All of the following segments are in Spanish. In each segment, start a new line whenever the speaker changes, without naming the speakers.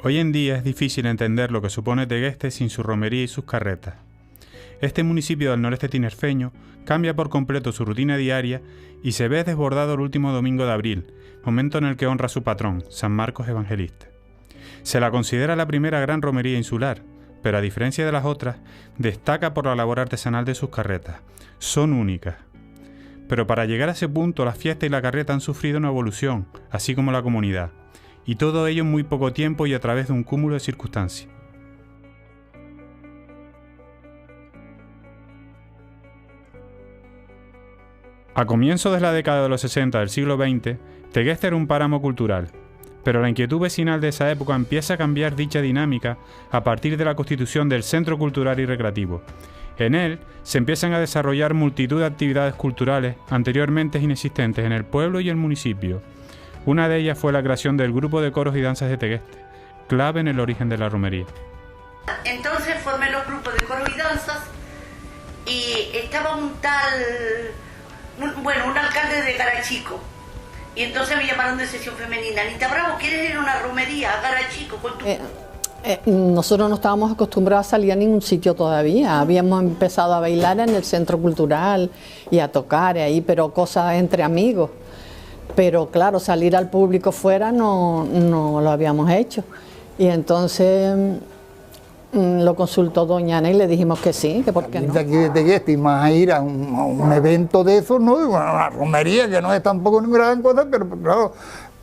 Hoy en día es difícil entender lo que supone Tegueste sin su romería y sus carretas. Este municipio del noreste tinerfeño cambia por completo su rutina diaria y se ve desbordado el último domingo de abril, momento en el que honra a su patrón, San Marcos Evangelista. Se la considera la primera gran romería insular, pero a diferencia de las otras, destaca por la labor artesanal de sus carretas. Son únicas. Pero para llegar a ese punto, la fiesta y la carreta han sufrido una evolución, así como la comunidad, y todo ello en muy poco tiempo y a través de un cúmulo de circunstancias. A comienzos de la década de los 60 del siglo XX, Tegueste era un páramo cultural, pero la inquietud vecinal de esa época empieza a cambiar dicha dinámica a partir de la constitución del Centro Cultural y Recreativo. En él se empiezan a desarrollar multitud de actividades culturales anteriormente inexistentes en el pueblo y el municipio. Una de ellas fue la creación del grupo de coros y danzas de Tegueste, clave en el origen de la romería.
Entonces formé los grupos de coros y danzas y estaba un alcalde de Garachico. Y entonces me llamaron de sesión femenina. Anita Bravo, ¿quieres ir a una romería a Garachico con tu...?
Nosotros no estábamos acostumbrados a salir a ningún sitio todavía. Habíamos empezado a bailar en el centro cultural y a tocar ahí, pero cosas entre amigos. Pero claro, salir al público fuera no lo habíamos hecho. Y entonces lo consultó doña Ana y le dijimos que sí, que por qué no.
Aquí de Tegueste y más a ir a un evento de esos, ¿no? Una romería que no es tampoco una gran cosa, pero claro,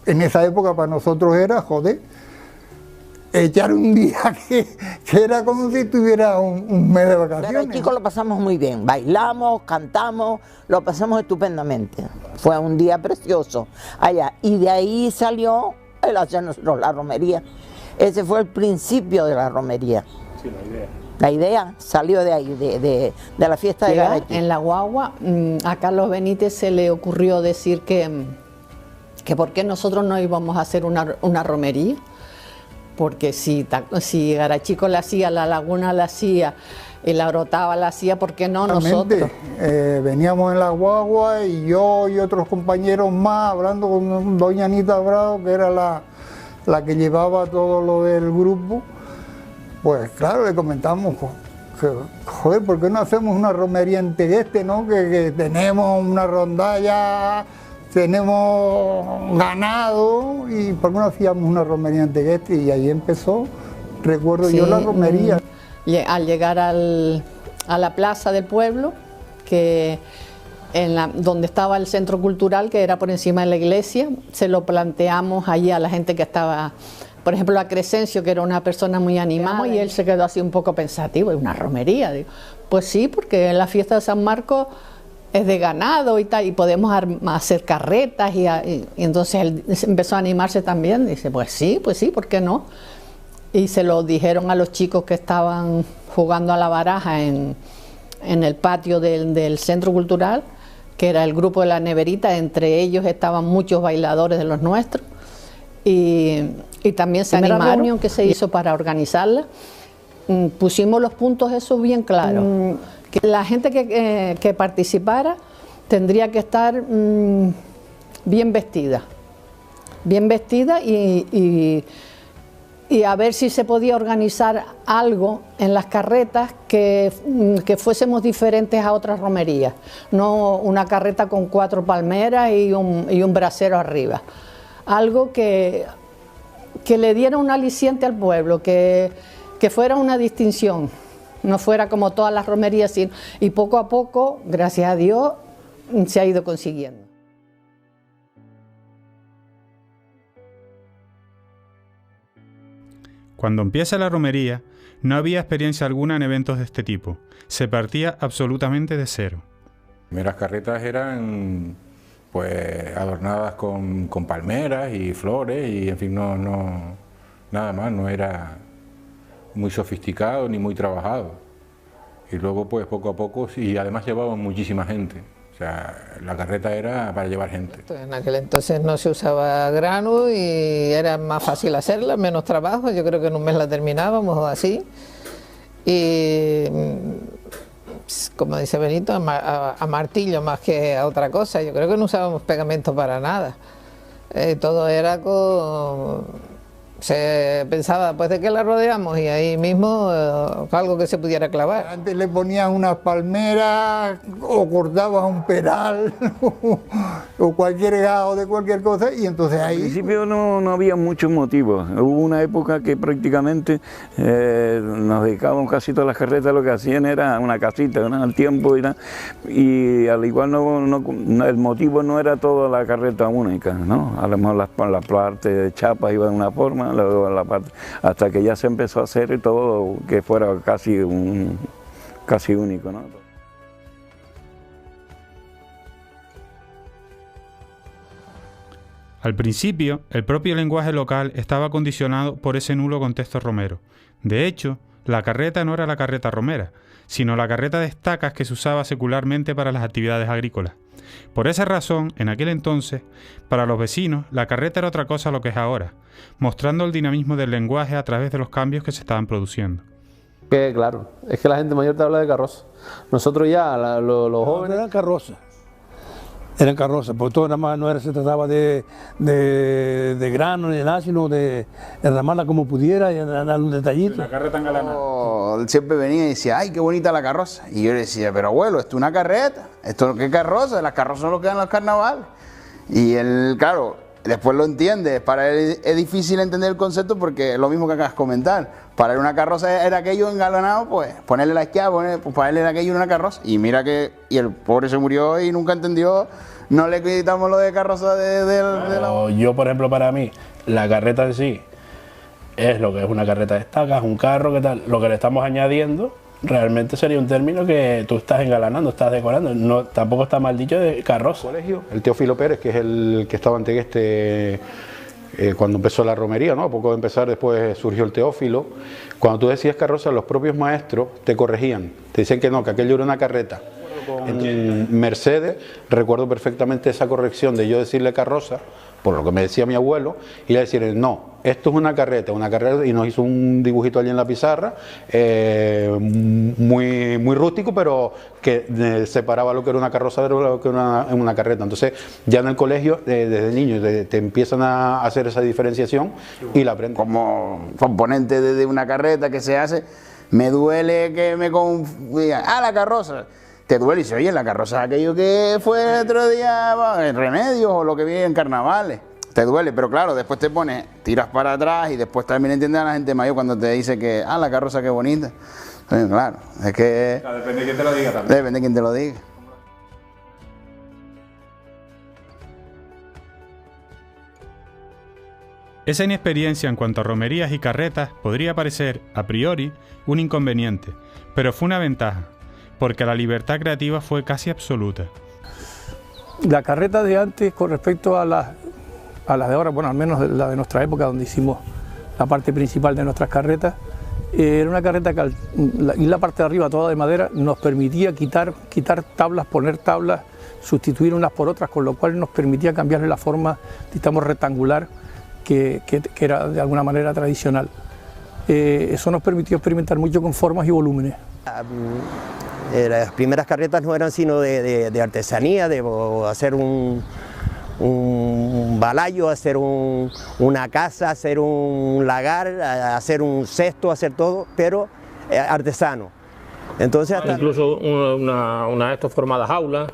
en esa época para nosotros era, joder, echar un día que era como si tuviera un mes de vacaciones.
Pero chicos, lo pasamos muy bien, bailamos, cantamos, lo pasamos estupendamente. Fue un día precioso allá, y de ahí salió el hacer nosotros la romería. Ese fue el principio de la romería.
Sí, la idea.
La idea salió de ahí, de la fiesta de Garachico.
En la guagua, a Carlos Benítez se le ocurrió decir que por qué nosotros no íbamos a hacer una romería. Porque si Garachico la hacía, La Laguna la hacía, y La Orotava la hacía, ¿por qué no nosotros?
Veníamos en la guagua y yo y otros compañeros más hablando con doña Anita Bravo, que era la que llevaba todo lo del grupo. Pues claro, le comentamos que, joder, ¿por qué no hacemos una romería en Tegueste, no? Que tenemos una rondalla, tenemos ganado, y por qué no hacíamos una romería en Tegueste, y ahí empezó, recuerdo yo, la romería.
Al llegar a la plaza del pueblo, que donde estaba el centro cultural, que era por encima de la iglesia, se lo planteamos allí a la gente que estaba, por ejemplo a Crescencio, que era una persona muy animada, y él se quedó así un poco pensativo, ¿es una romería? Digo, pues sí, porque en la fiesta de San Marcos es de ganado y tal, y podemos hacer carretas, y entonces él empezó a animarse también. Dice, pues sí, ¿por qué no? Y se lo dijeron a los chicos que estaban jugando a la baraja en el patio del centro cultural, que era el grupo de la Neverita. Entre ellos estaban muchos bailadores de los nuestros, y también se animaron. La reunión que se hizo para organizarla, pusimos los puntos esos bien claros. Que la gente que participara tendría que estar bien vestida y a ver si se podía organizar algo en las carretas que fuésemos diferentes a otras romerías, no una carreta con 4 palmeras y un brasero arriba, algo que le diera un aliciente al pueblo, que fuera una distinción. No fuera como todas las romerías, y poco a poco, gracias a Dios, se ha ido consiguiendo.
Cuando empieza la romería, no había experiencia alguna en eventos de este tipo. Se partía absolutamente de cero.
Las primeras carretas eran pues adornadas con palmeras y flores, y en fin, nada más, no era muy sofisticado ni muy trabajado. Y luego pues poco a poco, y además llevaban muchísima gente. O sea, la carreta era para llevar gente.
En aquel entonces no se usaba grano y era más fácil hacerla, menos trabajo. Yo creo que en un mes la terminábamos o así. Y como dice Benito, a martillo más que a otra cosa. Yo creo que no usábamos pegamento para nada. Todo era Se pensaba, pues ¿de qué la rodeamos? Y ahí mismo algo que se pudiera clavar.
Antes le ponías unas palmeras o cortabas un peral o cualquier gajo de cualquier cosa, y entonces ahí...
Al principio no había muchos motivos. Hubo una época que prácticamente nos dedicábamos casi todas las carretas, lo que hacían era una casita, al tiempo, y al igual el motivo no era toda la carreta única, ¿no? A lo mejor la parte de chapa iba de una forma, luego la parte, hasta que ya se empezó a hacer todo que fuera casi único, ¿no?
Al principio, el propio lenguaje local estaba condicionado por ese nulo contexto romero. De hecho, la carreta no era la carreta romera, sino la carreta de estacas que se usaba secularmente para las actividades agrícolas. Por esa razón, en aquel entonces, para los vecinos, la carreta era otra cosa a lo que es ahora, mostrando el dinamismo del lenguaje a través de los cambios que se estaban produciendo.
Que claro, es que la gente mayor te habla de carroza. Nosotros ya, los jóvenes...
Eran carrozas, porque todo nada más se trataba de grano ni de nada, sino de enramarla como pudiera y darle un detallito.
La carreta engalanada. Él siempre venía y decía, ay, qué bonita la carroza. Y yo le decía, pero abuelo, esto es una carreta, esto ¿qué carroza? Las carrozas son lo que dan los carnavales. Y él, claro, después lo entiende. Para él es difícil entender el concepto porque es lo mismo que acabas de comentar. Para él una carroza era aquello engalanado, pues ponerle la esquiava, pues para él era aquello una carroza. Y mira que el pobre se murió y nunca entendió, no le quitamos lo de carroza de la...
Yo, por ejemplo, para mí, la carreta en sí es lo que es una carreta de estacas, un carro, ¿qué tal? Lo que le estamos añadiendo realmente sería un término que tú estás engalanando, estás decorando, no, tampoco está mal dicho de carroza.
El Teófilo Pérez, que es el que estaba en Tegueste cuando empezó la romería, ¿no? A poco de empezar después surgió el Teófilo. Cuando tú decías carroza, los propios maestros te corregían, te decían que no, que aquello era una carreta. En Mercedes recuerdo perfectamente esa corrección de yo decirle carroza, por lo que me decía mi abuelo, y le decía, no, esto es una carreta, y nos hizo un dibujito allí en la pizarra, muy rústico, pero que separaba lo que era una carroza de lo que era una carreta. Entonces ya en el colegio, desde niño, te empiezan a hacer esa diferenciación y la aprendes.
Como componente de una carreta que se hace, me duele que me digan, la carroza. Te duele y dice, oye, la carroza es aquello que fue el otro día en Remedios o lo que viene en carnavales. Te duele, pero claro, después te pones, tiras para atrás y después también entiende a la gente mayor cuando te dice que, la carroza qué bonita. Entonces, claro, es que...
Depende de quién te lo diga también.
Depende de quién te lo diga.
Esa inexperiencia en cuanto a romerías y carretas podría parecer, a priori, un inconveniente, pero fue una ventaja, porque la libertad creativa fue casi absoluta.
La carreta de antes con respecto a las de ahora, bueno, al menos la de nuestra época, donde hicimos la parte principal de nuestras carretas, era una carreta que y la parte de arriba toda de madera nos permitía quitar tablas, poner tablas, sustituir unas por otras, con lo cual nos permitía cambiarle la forma, digamos, rectangular, que era de alguna manera tradicional. Eso nos permitió experimentar mucho con formas y volúmenes.
Las primeras carretas no eran sino de artesanía, de hacer un balayo, hacer una casa, hacer un lagar, hacer un cesto, hacer todo, pero artesano. Entonces
incluso una de estas formada jaula,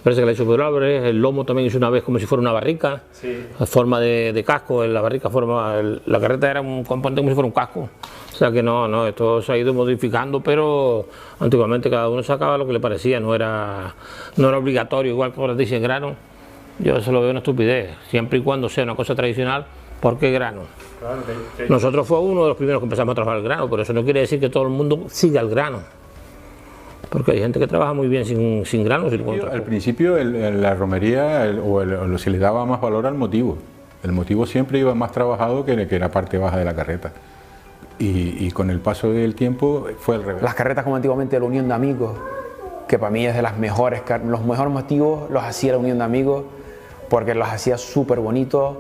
parece que la hizo por árboles. El lomo también hizo una vez como si fuera una barrica, sí. En forma de casco, la barrica la carreta era un componente como si fuera un casco. O sea que no, esto se ha ido modificando, pero antiguamente cada uno sacaba lo que le parecía, no era obligatorio, igual que ahora dicen grano. Yo eso lo veo una estupidez, siempre y cuando sea una cosa tradicional, ¿por qué grano? Claro, sí. Nosotros fue uno de los primeros que empezamos a trabajar el grano, pero eso no quiere decir que todo el mundo siga el grano. Porque hay gente que trabaja muy bien sin granos.
Al principio la romería se le daba más valor al motivo. El motivo siempre iba más trabajado que la parte baja de la carreta. Y con el paso del tiempo fue al revés.
Las carretas como antiguamente la unión de amigos, que para mí es de las mejores, los mejores motivos los hacía la unión de amigos, porque los hacía súper bonitos,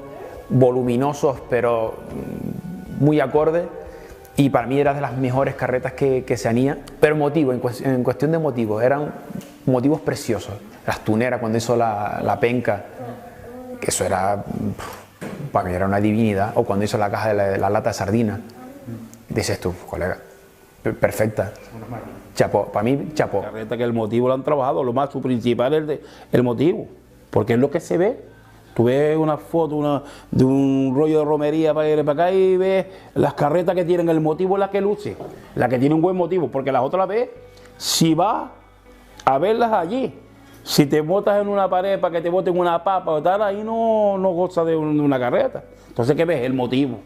voluminosos, pero muy acordes. Y para mí era de las mejores carretas que se hacían, pero en cuestión de motivos, eran motivos preciosos. Las tuneras cuando hizo la penca, que eso era para mí era una divinidad. O cuando hizo la caja de la lata de sardina, dices tú, colega, perfecta. Chapó, para mí, chapó.
La carreta que el motivo lo han trabajado, lo más su principal es el motivo, porque es lo que se ve. Tú ves una foto de un rollo de romería para acá y ves las carretas que tienen, el motivo es la que luce, la que tiene un buen motivo, porque las otras las ves, si vas a verlas allí, si te botas en una pared para que te boten una papa o tal, ahí no gozas de una carreta. Entonces, ¿qué ves? El motivo.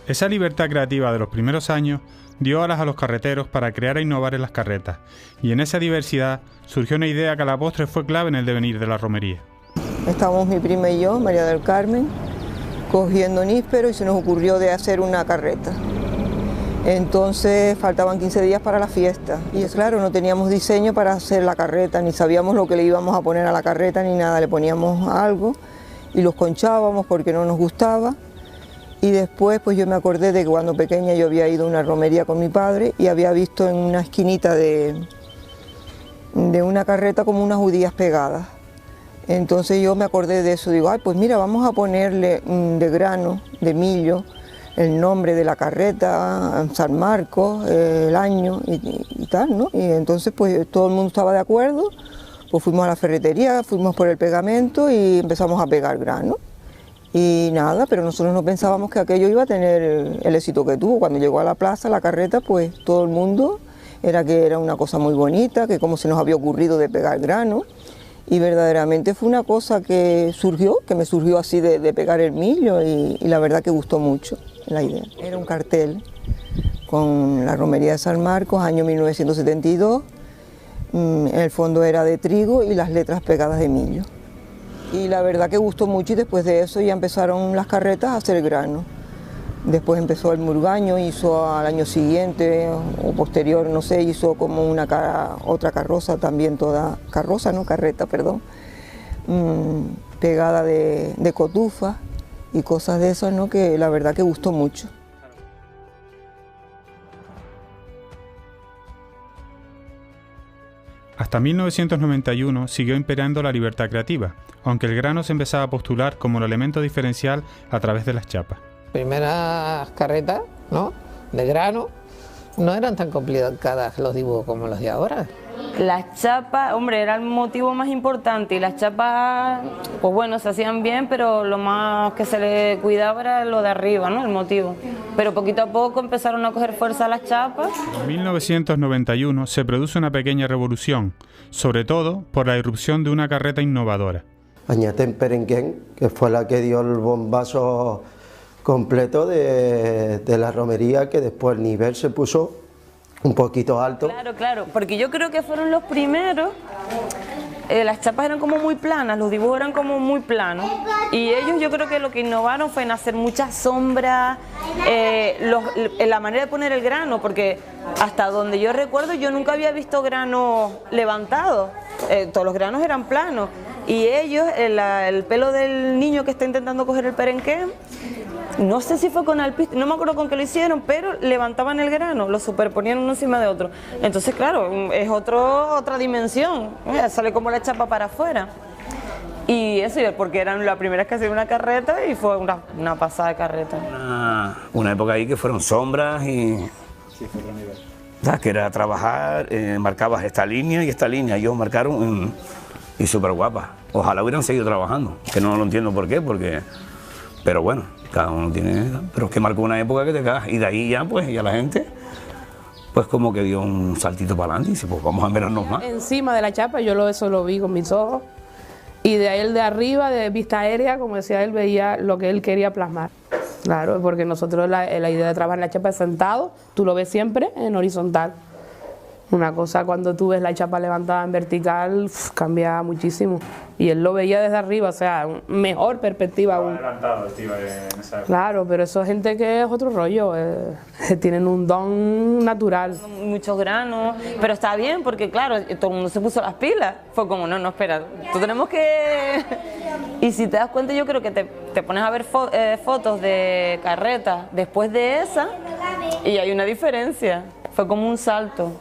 Esa libertad creativa de los primeros años dio alas a los carreteros para crear e innovar en las carretas, y en esa diversidad surgió una idea que a la postre fue clave en el devenir de la romería.
Estábamos mi prima y yo, María del Carmen, cogiendo níspero y se nos ocurrió de hacer una carreta. Entonces faltaban 15 días para la fiesta y es claro, no teníamos diseño para hacer la carreta, ni sabíamos lo que le íbamos a poner a la carreta ni nada, le poníamos algo y los conchábamos porque no nos gustaba. Y después pues yo me acordé de que cuando pequeña yo había ido a una romería con mi padre y había visto en una esquinita de una carreta como unas judías pegadas. Entonces yo me acordé de eso, digo, ay, pues mira, vamos a ponerle de grano, de millo, el nombre de la carreta, San Marcos, el año y tal, ¿no? Y entonces pues todo el mundo estaba de acuerdo, pues fuimos a la ferretería, fuimos por el pegamento y empezamos a pegar grano. Y nada, pero nosotros no pensábamos que aquello iba a tener el éxito que tuvo. Cuando llegó a la plaza, la carreta, pues todo el mundo que era una cosa muy bonita, que como se nos había ocurrido de pegar grano. Y verdaderamente fue una cosa que me surgió así de pegar el millo y la verdad que gustó mucho la idea. Era un cartel con la romería de San Marcos, año 1972. El fondo era de trigo y las letras pegadas de millo. Y la verdad que gustó mucho y después de eso ya empezaron las carretas a hacer grano. Después empezó el Murgaño, hizo al año siguiente o posterior, no sé, hizo como otra carroza también, carreta, perdón, pegada de cotufa y cosas de esas, ¿no? Que la verdad que gustó mucho.
Hasta 1991 siguió imperando la libertad creativa, aunque el grano se empezaba a postular como el elemento diferencial a través de las chapas.
Primeras carretas, ¿no?, de grano, no eran tan complicadas los dibujos como los de ahora.
Las chapas, hombre, era el motivo más importante y las chapas, pues bueno, se hacían bien, pero lo más que se le cuidaba era lo de arriba, ¿no?, el motivo. Pero poquito a poco empezaron a coger fuerza las chapas.
En 1991 se produce una pequeña revolución, sobre todo por la irrupción de una carreta innovadora.
Añatén Perenquén, que fue la que dio el bombazo completo de la romería, que después el nivel se puso un poquito alto.
Claro, porque yo creo que fueron los primeros. Las chapas eran como muy planas, los dibujos eran como muy planos y ellos yo creo que lo que innovaron fue en hacer muchas sombras, la manera de poner el grano, porque hasta donde yo recuerdo yo nunca había visto grano levantado, todos los granos eran planos y ellos, el pelo del niño que está intentando coger el perenquén, no sé si fue con alpiste, no me acuerdo con qué lo hicieron, pero levantaban el grano, lo superponían uno encima de otro. Entonces, claro, es otra dimensión, sale como la chapa para afuera. Y eso, porque eran las primeras que hacían una carreta y fue una pasada de carreta.
Una época ahí que fueron sombras y... Sí, fue otro nivel. ¿Sabes? Que era trabajar, marcabas esta línea y esta línea, ellos marcaron y súper guapas. Ojalá hubieran seguido trabajando, que no lo entiendo por qué, pero bueno, cada uno tiene... Pero es que marcó una época que te cagas y de ahí ya, pues, ya la gente, pues como que dio un saltito para adelante y dice, pues vamos a mirarnos más.
Encima de la chapa, eso lo vi con mis ojos, y de ahí el de arriba, de vista aérea, como decía él, veía lo que él quería plasmar. Claro, porque nosotros la idea de trabajar la chapa es sentado, tú lo ves siempre en horizontal. Una cosa, cuando tú ves la chapa levantada en vertical, cambia muchísimo. Y él lo veía desde arriba, o sea, mejor perspectiva aún.
Adelantado, tío, en esa época.
Claro, pero eso es gente que es otro rollo, tienen un don natural.
Muchos granos, pero está bien porque claro, todo el mundo se puso las pilas. Fue como, no, espera, tú tenemos que... Y si te das cuenta, yo creo que te pones a ver fotos de carretas después de esa y hay una diferencia. Fue como un salto.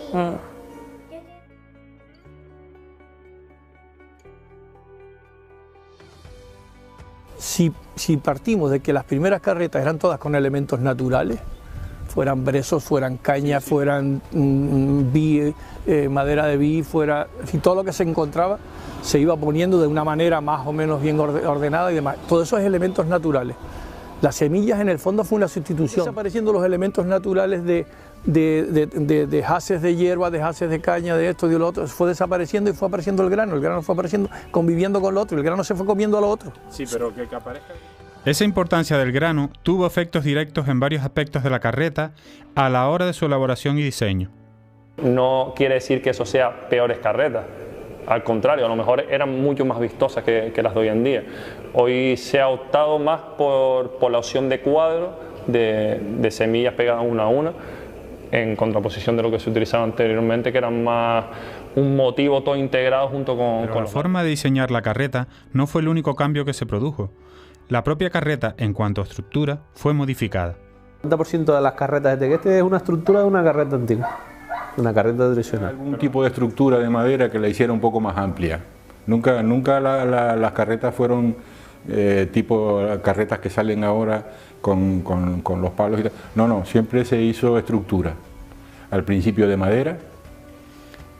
si partimos de que las primeras carretas eran todas con elementos naturales, fueran brezos, fueran cañas, fueran madera de vid, fuera, todo lo que se encontraba se iba poniendo de una manera más o menos bien ordenada y demás. Todos esos elementos naturales. Las semillas en el fondo fue una sustitución. Desapareciendo los elementos naturales de haces de hierba, de haces de caña, de esto y de lo otro, fue desapareciendo y fue apareciendo el grano fue apareciendo, conviviendo con lo otro, el grano se fue comiendo a lo otro.
Sí, pero que aparezca... Esa importancia del grano tuvo efectos directos en varios aspectos de la carreta a la hora de su elaboración y diseño.
No quiere decir que eso sea peores carretas, al contrario, a lo mejor eran mucho más vistosas que las de hoy en día. Hoy se ha optado más por la opción de cuadro, de semillas pegadas una a una, en contraposición de lo que se utilizaba anteriormente, que eran más un motivo todo integrado junto con
la forma de diseñar la carreta no fue el único cambio que se produjo. La propia carreta, en cuanto a estructura, fue modificada.
El 90% de las carretas de Tegueste es una estructura de una carreta antigua, una carreta tradicional.
Algún tipo de estructura de madera que la hiciera un poco más amplia. Nunca las carretas fueron tipo carretas que salen ahora con los palos y tal. No, siempre se hizo estructura. Al principio de madera,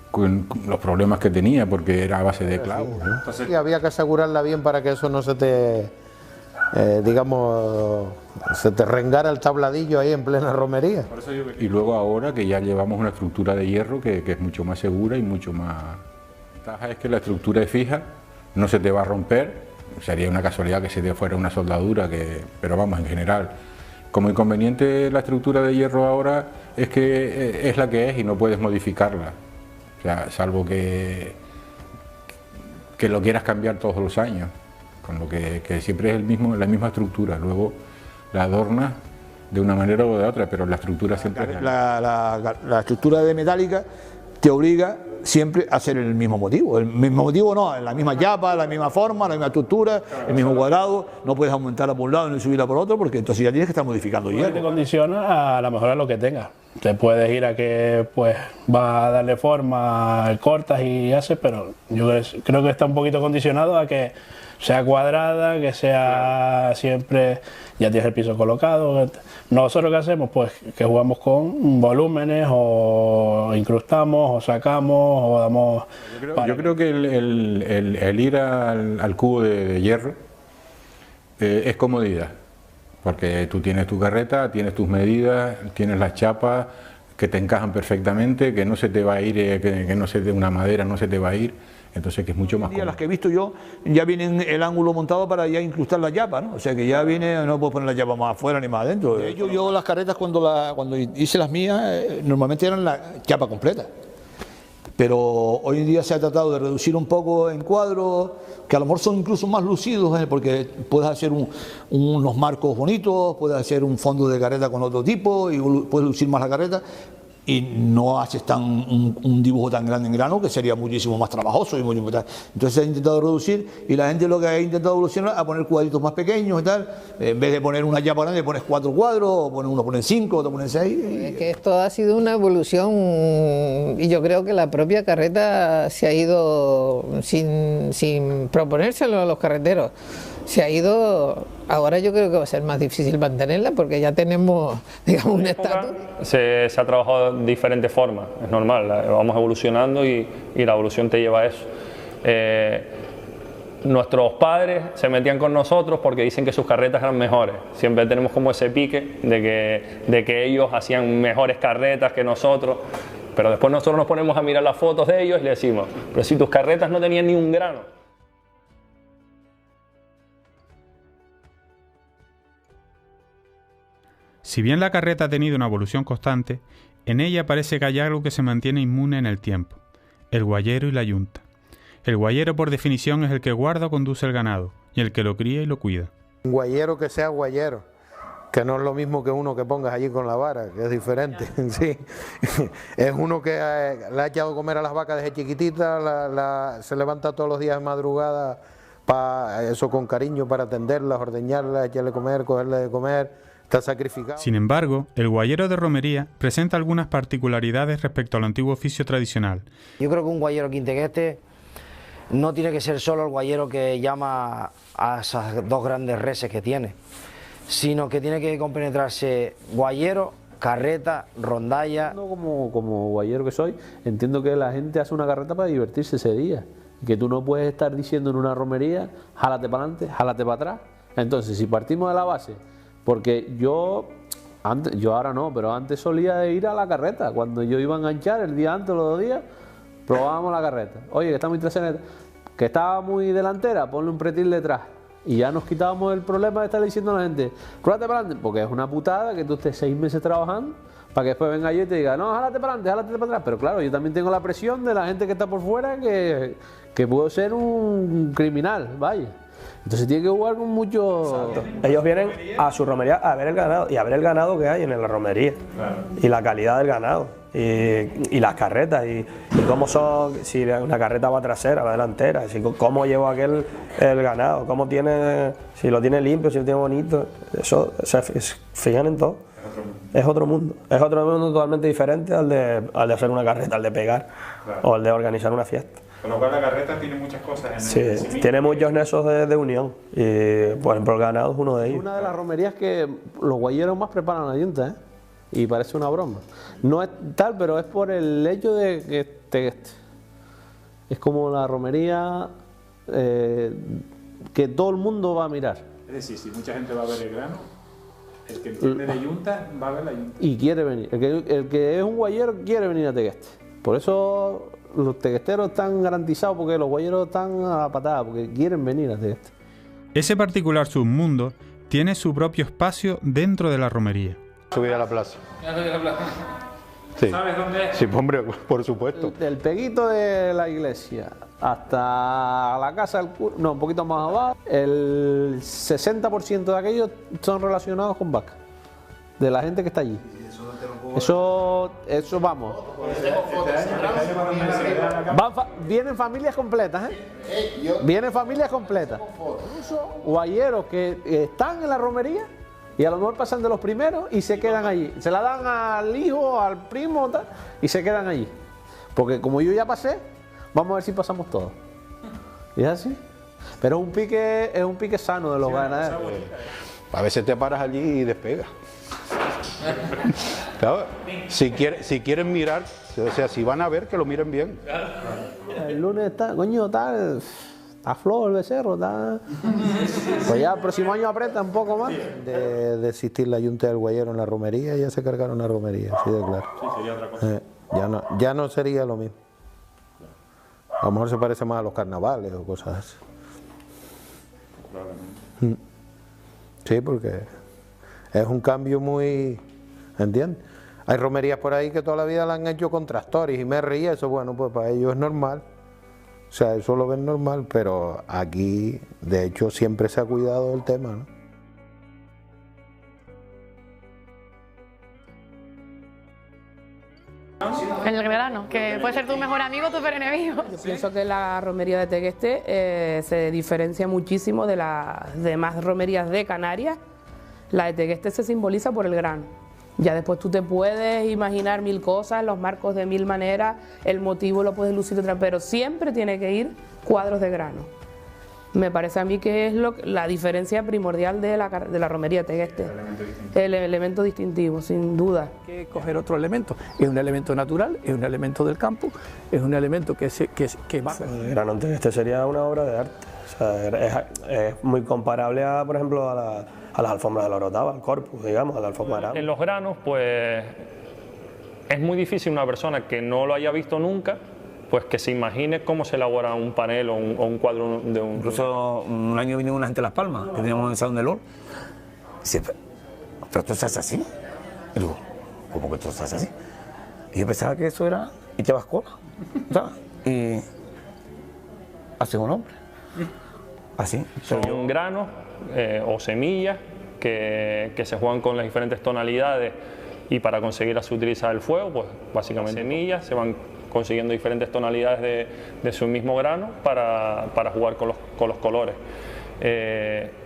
con los problemas que tenía, porque era a base de clavos, ¿no?
Entonces, sí, había que asegurarla bien para que eso no se te... se te rengara el tabladillo ahí en plena romería.
Y luego ahora que ya llevamos una estructura de hierro que es mucho más segura y mucho más... La ventaja es que la estructura es fija, no se te va a romper, sería una casualidad que se te fuera una soldadura, pero vamos, en general. Como inconveniente la estructura de hierro ahora es que es la que es y no puedes modificarla, o sea, salvo que lo quieras cambiar todos los años. Con lo que siempre es la misma estructura, luego la adornas de una manera o de otra, pero la estructura siempre es
la estructura de metálica te obliga siempre a hacer el mismo motivo. El mismo motivo no, la misma chapa, la misma forma, la misma estructura, el mismo cuadrado, no puedes aumentarla por un lado ni subirla por otro, porque entonces ya tienes que estar modificando hierro.
Te condiciona a la mejor a lo que tengas. Te puedes ir a que pues vas a darle forma, cortas y haces, pero yo creo que está un poquito condicionado a que sea cuadrada, que sea siempre, ya tienes el piso colocado. Nosotros, ¿qué hacemos? Pues que jugamos con volúmenes, o incrustamos, o sacamos, o damos...
Yo creo que el ir al cubo de hierro es comodidad, porque tú tienes tu carreta, tienes tus medidas, tienes las chapas que te encajan perfectamente, que no se te va a ir, que no se te, una madera no se te va a ir. Entonces que es mucho más cómodo.
Las que he visto yo ya vienen el ángulo montado para ya incrustar la chapa, ¿no? O sea que ya viene, no puedo poner la chapa más afuera ni más adentro. De hecho, yo las carretas cuando hice las mías normalmente eran la chapa completa. Pero hoy en día se ha tratado de reducir un poco en cuadros, que a lo mejor son incluso más lucidos, porque puedes hacer unos marcos bonitos, puedes hacer un fondo de carreta con otro tipo y puedes lucir más la carreta. Y no haces un dibujo tan grande en grano, que sería muchísimo más trabajoso y muy importante. Entonces se ha intentado reducir, y la gente lo que ha intentado evolucionar a poner cuadritos más pequeños y tal. En vez de poner una chapa grande, pones 4 cuadros, o uno pone 5, otro pone 6.
Es que esto ha sido una evolución, y yo creo que la propia carreta se ha ido sin proponérselo a los carreteros. Se ha ido, ahora yo creo que va a ser más difícil mantenerla, porque ya tenemos, digamos, un estatus.
Se ha trabajado de diferentes formas, es normal, vamos evolucionando y la evolución te lleva a eso. Nuestros padres se metían con nosotros porque dicen que sus carretas eran mejores. Siempre tenemos como ese pique de que ellos hacían mejores carretas que nosotros, pero después nosotros nos ponemos a mirar las fotos de ellos y le decimos, pero si tus carretas no tenían ni un grano.
Si bien la carreta ha tenido una evolución constante, en ella parece que hay algo que se mantiene inmune en el tiempo: el guayero y la yunta. El guayero, por definición, es el que guarda o conduce el ganado, y el que lo cría y lo cuida.
Un guayero que sea guayero, que no es lo mismo que uno que pongas allí con la vara, que es diferente. Sí. Es uno que le ha echado a comer a las vacas desde chiquititas, se levanta todos los días de madrugada, eso con cariño, para atenderlas, ordeñarlas, echarle a comer, cogerle de comer. Está sacrificado.
Sin embargo, el guayero de romería presenta algunas particularidades respecto al antiguo oficio tradicional.
Yo creo que un guayero aquí en Tegueste
no tiene que ser solo el guayero que llama a esas dos grandes reses que tiene, sino que tiene que compenetrarse guayero, carreta, rondalla.
Como guayero que soy, entiendo que la gente hace una carreta para divertirse ese día. Que tú no puedes estar diciendo en una romería, jálate para adelante, jálate para atrás. Entonces, si partimos de la base, porque yo ahora no, pero antes solía ir a la carreta. Cuando yo iba a enganchar el día antes, los 2 días, probábamos la carreta. Oye, que está muy trasera, que estaba muy delantera, ponle un pretil detrás. Y ya nos quitábamos el problema de estar diciendo a la gente, rúate para adelante, porque es una putada que tú estés 6 meses trabajando para que después venga yo y te diga, no, jálate para adelante, jálate para atrás. Pero claro, yo también tengo la presión de la gente que está por fuera, que puedo ser un criminal, vaya. Entonces tiene que jugar con mucho...
Ellos vienen a su romería a ver el ganado y a ver el ganado que hay en la romería. Claro. Y la calidad del ganado y las carretas y cómo son, si una carreta va trasera, va delantera, cómo lleva aquel el ganado, cómo tiene, si lo tiene limpio, si lo tiene bonito, eso se fijan en todo. Es otro mundo totalmente diferente al de hacer una carreta, al de pegar, claro, o al de organizar una fiesta.
Con lo cual la carreta tiene muchas cosas en
sí,
el
tiene muchos nexos de unión y por ejemplo el ganado es uno de ellos.
Una de las romerías que los guayeros más preparan a la yunta, y parece una broma. No es tal, pero es por el hecho de que es como la romería que todo el mundo va a mirar.
Es decir, si mucha gente va a ver el grano, el que entiende de yunta va a ver la yunta.
Y quiere venir. El que es un guayero quiere venir a Tegueste. Por eso los teguesteros están garantizados, porque los guayeros están a la patada, porque quieren venir a Tegueste.
Ese particular submundo tiene su propio espacio dentro de la romería.
Subir a la plaza.
Sí. ¿Sabes dónde es?
Sí, hombre, por supuesto.
Del peguito de la iglesia hasta la casa del cura, no, un poquito más abajo, el 60% de aquellos son relacionados con vacas, de la gente que está allí. Eso vamos. Vienen familias completas, Vienen familias completas. Guayeros que están en la romería y a lo mejor pasan de los primeros y se quedan allí. Se la dan al hijo, al primo tal, y se quedan allí. Porque como yo ya pasé, vamos a ver si pasamos todos. ¿Y es así? Pero es un pique sano de los ganaderos.
A veces te paras allí y despegas. Claro, si quieren mirar, o sea, si van a ver, que lo miren bien.
El lunes está, coño, está flojo el becerro, está... Pues ya el próximo año aprieta un poco más.
De existir la yunta del guayero en la romería, ya se cargaron la romería, así de claro.
Sí, sería otra cosa.
Ya no sería lo mismo. A lo mejor se parece más a los carnavales o cosas así. Probablemente. Sí, porque es un cambio muy... ¿Entiendes? Hay romerías por ahí que toda la vida la han hecho con tractores y merri y eso, bueno, pues para ellos es normal. O sea, eso lo ven normal, pero aquí, de hecho, siempre se ha cuidado del tema, ¿no?
El grano, que puede ser tu mejor amigo o tu peor enemigo.
Yo pienso que la romería de Tegueste se diferencia muchísimo de las demás romerías de Canarias. La de Tegueste se simboliza por el grano. Ya después tú te puedes imaginar 1000 cosas, los marcos de 1000 maneras, el motivo lo puedes lucir otra, pero siempre tiene que ir cuadros de grano. Me parece a mí que es la diferencia primordial de la romería Tegueste. El elemento distintivo, sin duda.
Hay que coger otro elemento. Es un elemento natural, es un elemento del campo, es un elemento que va...
El grano en Tegueste sería una obra de arte. O sea, es muy comparable, por ejemplo, a las alfombras de la Orotava, al corpus, digamos, a la alfombra.
En los granos, pues, es muy difícil una persona que no lo haya visto nunca, pues que se imagine cómo se elabora un panel o un cuadro de un...
Incluso un año vino una gente a Las Palmas, que teníamos en el Salón del Oro, y dice, pero tú estás así. Y digo, ¿cómo que tú estás así? Y yo pensaba que eso era, y te vas cola, ¿sabes? Y hace un hombre. Así.
Son granos o semillas que se juegan con las diferentes tonalidades y para conseguir así utilizar el fuego, pues básicamente semillas, se van consiguiendo diferentes tonalidades de su mismo grano para jugar con los colores.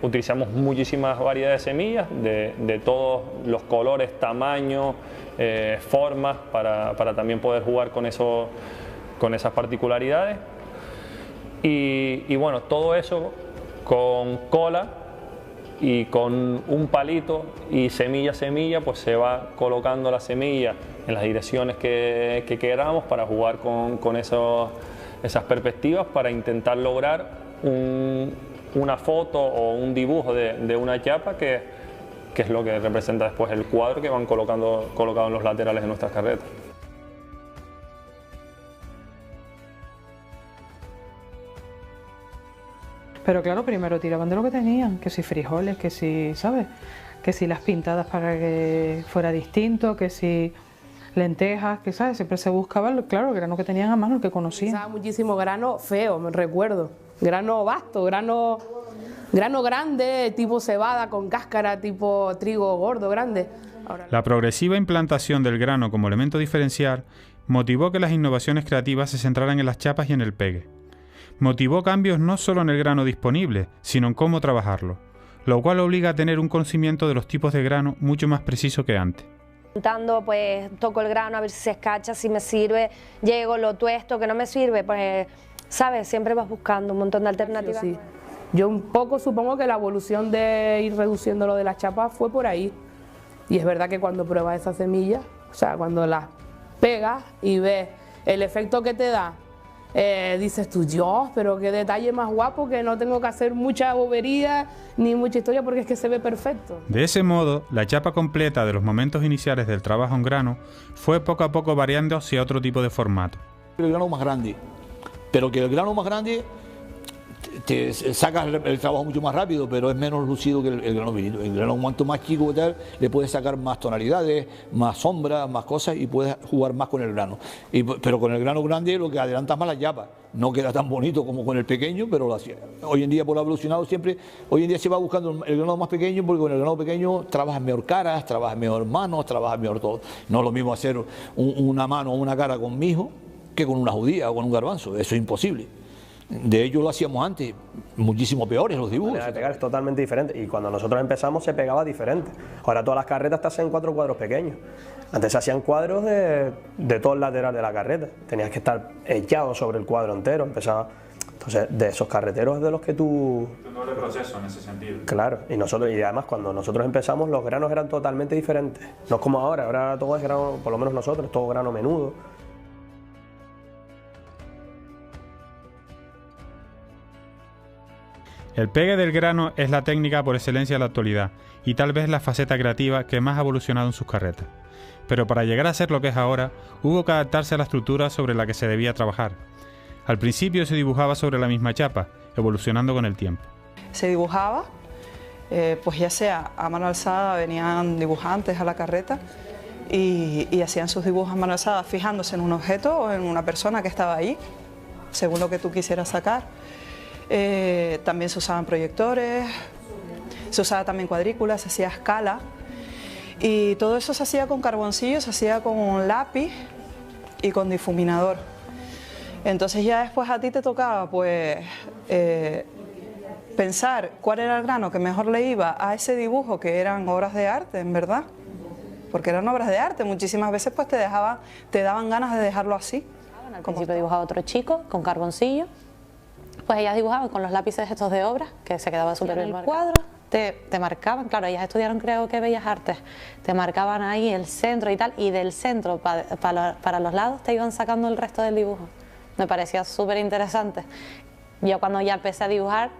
Utilizamos muchísimas variedades de semillas de todos los colores, tamaños, formas para también poder jugar con esas particularidades. y bueno, todo eso con cola y con un palito y semilla a semilla, pues se va colocando la semilla en las direcciones que queramos para jugar con esas perspectivas, para intentar lograr una foto o un dibujo de una chapa que es lo que representa después el cuadro que van colocado en los laterales de nuestras carretas.
Pero claro, primero tiraban de lo que tenían, que si frijoles, que si, ¿sabes? Que si las pintadas para que fuera distinto, que si lentejas, que ¿sabes? Siempre se buscaba, claro, el grano que tenían a mano, el que conocían.
Usaba muchísimo grano feo, me recuerdo. Grano vasto, grano grande, tipo cebada con cáscara, tipo trigo gordo, grande.
La progresiva implantación del grano como elemento diferencial motivó que las innovaciones creativas se centraran en las chapas y en el pegue. Motivó cambios no solo en el grano disponible, sino en cómo trabajarlo, lo cual obliga a tener un conocimiento de los tipos de grano mucho más preciso que antes.
Pues toco el grano a ver si se escacha, si me sirve, llego, lo tuesto, que no me sirve, pues, ¿sabes? Siempre vas buscando un montón de alternativas.
Sí. Yo un poco supongo que la evolución de ir reduciendo lo de las chapas fue por ahí. Y es verdad que cuando pruebas esas semillas, o sea, cuando las pegas y ves el efecto que te da, dices tú, Dios, pero qué detalle más guapo, que no tengo que hacer mucha bobería ni mucha historia porque es que se ve perfecto.
De ese modo, la chapa completa de los momentos iniciales del trabajo en grano fue poco a poco variando hacia otro tipo de formato.
El grano más grande, pero que el grano más grande te sacas el trabajo mucho más rápido, pero es menos lucido que el grano pequeño. El grano cuanto más chico y tal, le puedes sacar más tonalidades, más sombras, más cosas y puedes jugar más con el grano. Pero con el grano grande lo que adelantas más la chapa. No queda tan bonito como con el pequeño, pero hoy en día por lo evolucionado siempre, hoy en día se va buscando el grano más pequeño porque con el grano pequeño trabajas mejor caras, trabajas mejor manos, trabajas mejor todo. No es lo mismo hacer una mano o una cara con mijo que con una judía o con un garbanzo, eso es imposible. De hecho lo hacíamos antes, muchísimo peores los dibujos.
La manera de pegar es totalmente diferente y cuando nosotros empezamos se pegaba diferente. Ahora todas las carretas te hacen 4 cuadros pequeños. Antes se hacían cuadros de todo el lateral de la carreta. Tenías que estar echado sobre el cuadro entero. Entonces de esos carreteros de los que tú...
Un doble proceso en ese sentido.
Claro, y además cuando nosotros empezamos los granos eran totalmente diferentes. No es como ahora todo es grano, por lo menos nosotros, todo grano menudo.
El pegue del grano es la técnica por excelencia de la actualidad y tal vez la faceta creativa que más ha evolucionado en sus carretas. Pero para llegar a ser lo que es ahora, hubo que adaptarse a la estructura sobre la que se debía trabajar. Al principio se dibujaba sobre la misma chapa, evolucionando con el tiempo.
Se dibujaba, pues ya sea a mano alzada, venían dibujantes a la carreta y hacían sus dibujos a mano alzada fijándose en un objeto o en una persona que estaba ahí, según lo que tú quisieras sacar. También se usaban proyectores, se usaba también cuadrícula, se hacía escala y todo eso se hacía con carboncillo, se hacía con un lápiz y con difuminador. Entonces ya después a ti te tocaba pues pensar cuál era el grano que mejor le iba a ese dibujo, que eran obras de arte, en verdad, porque eran obras de arte, muchísimas veces pues te daban ganas de dejarlo así.
Al principio dibujaba otro chico con carboncillo. Pues ellas dibujaban con los lápices estos de obra, que se quedaba súper bien marcado. El cuadro te marcaban, claro, ellas estudiaron creo que Bellas Artes, te marcaban ahí el centro y tal, y del centro para los lados te iban sacando el resto del dibujo. Me parecía súper interesante. Yo cuando ya empecé a dibujar,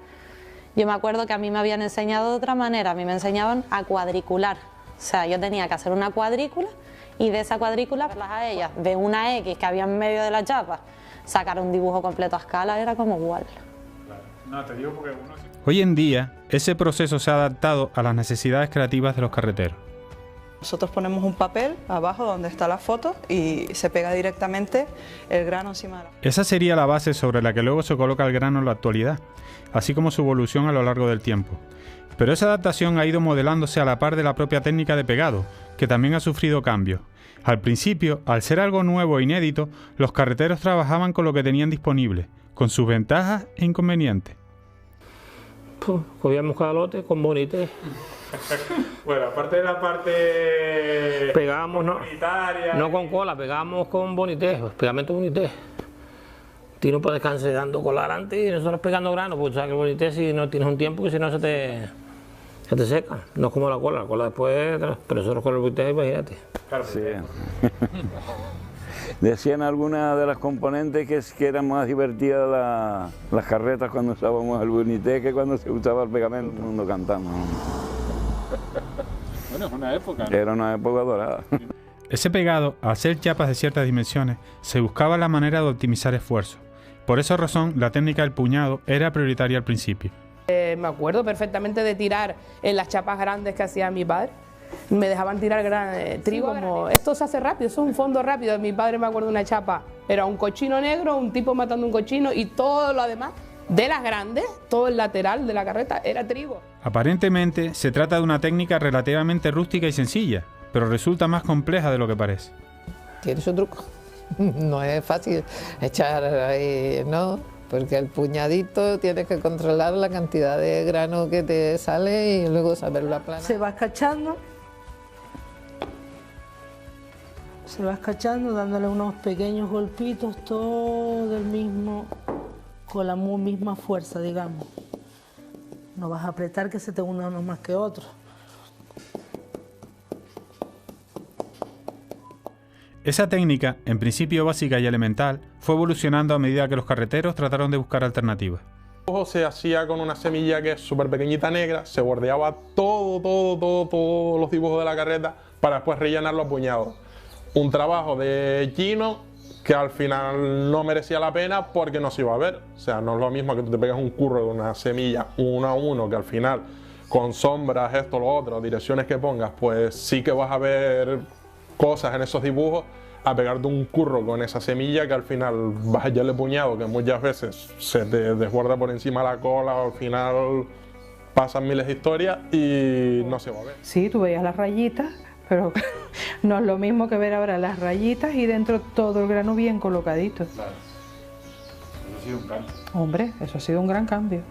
yo me acuerdo que a mí me habían enseñado de otra manera, a mí me enseñaban a cuadricular. O sea, yo tenía que hacer una cuadrícula y de esa cuadrícula a ellas, de una X que había en medio de la chapa, sacar un dibujo completo a escala era como igual.
No, te digo porque Hoy en día, ese proceso se ha adaptado a las necesidades creativas de los carreteros.
Nosotros ponemos un papel abajo donde está la foto y se pega directamente el grano encima de la...
Esa sería la base sobre la que luego se coloca el grano en la actualidad, así como su evolución a lo largo del tiempo. Pero esa adaptación ha ido modelándose a la par de la propia técnica de pegado, que también ha sufrido cambios. Al principio, al ser algo nuevo e inédito, los carreteros trabajaban con lo que tenían disponible, con sus ventajas e inconvenientes.
Cogíamos cada lote con bonité.
Bueno, aparte de la parte
pegábamos, no con cola, pegábamos con bonité, pegamento bonité. tiro para descansar dando cola adelante y nosotros pegando grano, pues sabes que el bonité si no tienes un tiempo que si no se te seca. No es como la cola después, pero nosotros con el bonité, imagínate.
Claro, sí. Decían algunas de las componentes que eran más divertidas las carretas cuando usábamos el bonité que cuando se usaba el pegamento, todo el mundo cantando.
Bueno, es una época, ¿no?
Era una época dorada.
Ese pegado, al ser chapas de ciertas dimensiones, se buscaba la manera de optimizar esfuerzos. Por esa razón, la técnica del puñado era prioritaria al principio.
Me acuerdo perfectamente de tirar en las chapas grandes que hacía mi padre. Me dejaban tirar trigo, como esto se hace rápido, eso es un fondo rápido. Mi padre, me acuerdo de una chapa, era un cochino negro, un tipo matando un cochino y todo lo demás de las grandes, todo el lateral de la carreta era trigo.
Aparentemente se trata de una técnica relativamente rústica y sencilla, pero resulta más compleja de lo que parece.
Tiene su truco. No es fácil echar ahí, ¿no? Porque el puñadito tienes que controlar la cantidad de grano que te sale y luego saberlo aplanar.
Se va escachando. Se va escachando, dándole unos pequeños golpitos, todo del mismo, con la misma fuerza, digamos. No vas a apretar que se te una uno más que otro.
Esa técnica, en principio básica y elemental, fue evolucionando a medida que los carreteros trataron de buscar alternativas.
Se hacía con una semilla que es súper pequeñita negra, se bordeaba todos los dibujos de la carreta para después rellenarlo a puñados. Un trabajo de chino que al final no merecía la pena porque no se iba a ver. O sea, no es lo mismo que tú te pegas un curro de una semilla uno a uno, que al final con sombras, esto, lo otro, direcciones que pongas, pues sí que vas a ver cosas en esos dibujos, a pegarte un curro con esa semilla que al final vas a echarle puñado, que muchas veces se te desborda por encima la cola, al final pasan miles de historias y no se va a ver.
Sí, tú veías las rayitas, pero no es lo mismo que ver ahora las rayitas y dentro todo el grano bien colocadito.
Claro. Eso ha sido un cambio.
Hombre, eso ha sido un gran cambio.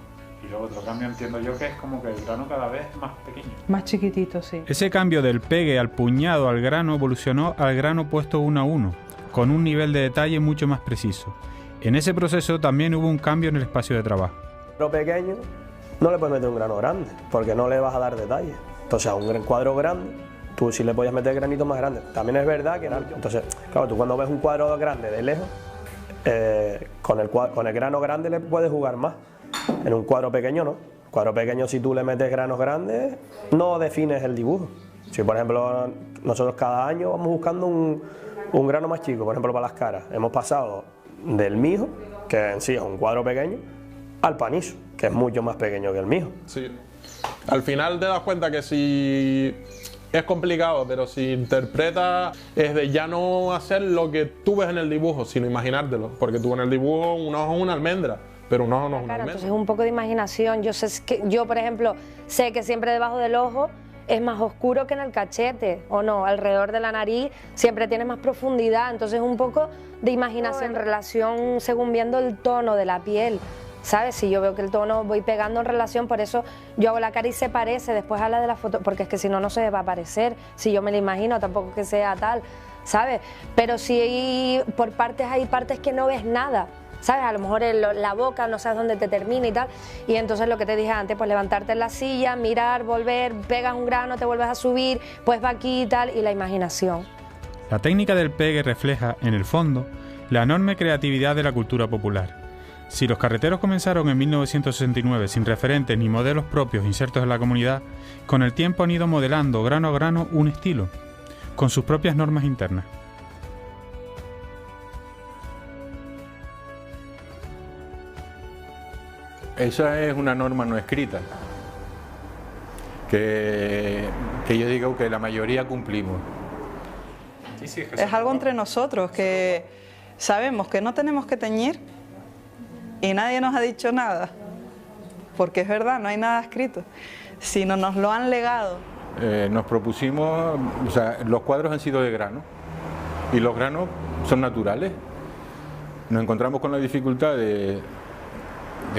Y luego otro cambio entiendo yo que es como que el grano cada vez es más pequeño.
Más chiquitito, sí.
Ese cambio del pegue al puñado al grano evolucionó al grano puesto uno a uno, con un nivel de detalle mucho más preciso. En ese proceso también hubo un cambio en el espacio de trabajo.
Lo pequeño no le puedes meter un grano grande, porque no le vas a dar detalle. Entonces a un cuadro grande, tú sí le podías meter granitos más grandes. También es verdad que entonces, claro, tú cuando ves un cuadro grande de lejos, con el grano grande le puedes jugar más. En un cuadro pequeño no. Cuadro pequeño, si tú le metes granos grandes, no defines el dibujo. Si por ejemplo nosotros cada año vamos buscando un grano más chico, por ejemplo para las caras, hemos pasado del mijo, que en sí es un cuadro pequeño, al panizo, que es mucho más pequeño que el mijo.
Sí. Al final te das cuenta que si es complicado, pero si interpretas es de ya no hacer lo que tú ves en el dibujo, sino imaginártelo, porque tú en el dibujo un ojo es una almendra, pero un ojo no es una almendra.
Entonces es un poco de imaginación. Yo, por ejemplo, sé que siempre debajo del ojo es más oscuro que en el cachete, o no, alrededor de la nariz siempre tiene más profundidad, entonces un poco de imaginación en relación según viendo el tono de la piel. ¿Sabes? Si yo veo que el tono voy pegando en relación, por eso yo hago la cara y se parece después a la de la foto, porque es que si no, no se va a parecer. Si yo me la imagino, tampoco que sea tal, ¿sabes? Pero si por partes hay partes que no ves nada, ¿sabes? A lo mejor la boca no sabes dónde te termina y tal. Y entonces lo que te dije antes, pues levantarte en la silla, mirar, volver, pegas un grano, te vuelves a subir, pues va aquí y tal, y la imaginación.
La técnica del pegue refleja, en el fondo, la enorme creatividad de la cultura popular. Si los carreteros comenzaron en 1969 sin referentes ni modelos propios insertos en la comunidad, con el tiempo han ido modelando grano a grano un estilo, con sus propias normas internas.
Esa es una norma no escrita, que yo digo que la mayoría cumplimos.
Es algo entre nosotros, que sabemos que no tenemos que teñir y nadie nos ha dicho nada, porque es verdad, no hay nada escrito, sino nos lo han legado.
Nos propusimos, o sea, los cuadros han sido de grano y los granos son naturales. Nos encontramos con la dificultad de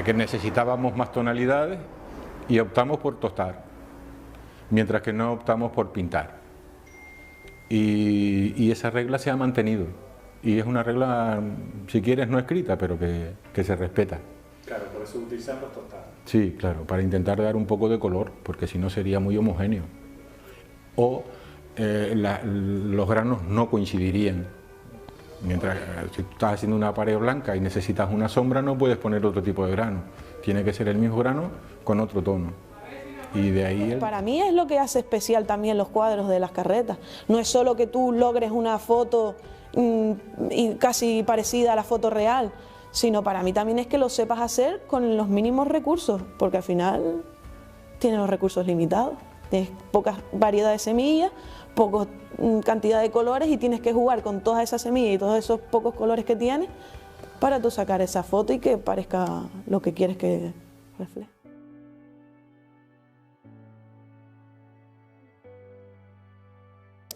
que necesitábamos más tonalidades y optamos por tostar, mientras que no optamos por pintar. Y esa regla se ha mantenido y es una regla, si quieres, no escrita, pero que se respeta.
Claro, por eso utilizan los tostados.
Sí, claro, para intentar dar un poco de color, porque si no sería muy homogéneo. O los granos no coincidirían. Mientras, si tú estás haciendo una pared blanca y necesitas una sombra, no puedes poner otro tipo de grano. Tiene que ser el mismo grano con otro tono. Y de ahí
Para mí es lo que hace especial también los cuadros de las carretas. No es solo que tú logres una foto y casi parecida a la foto real, sino para mí también es que lo sepas hacer con los mínimos recursos, porque al final tienes los recursos limitados. Tienes poca variedad de semillas, poca cantidad de colores y tienes que jugar con todas esas semillas y todos esos pocos colores que tienes para tú sacar esa foto y que parezca lo que quieres que refleje.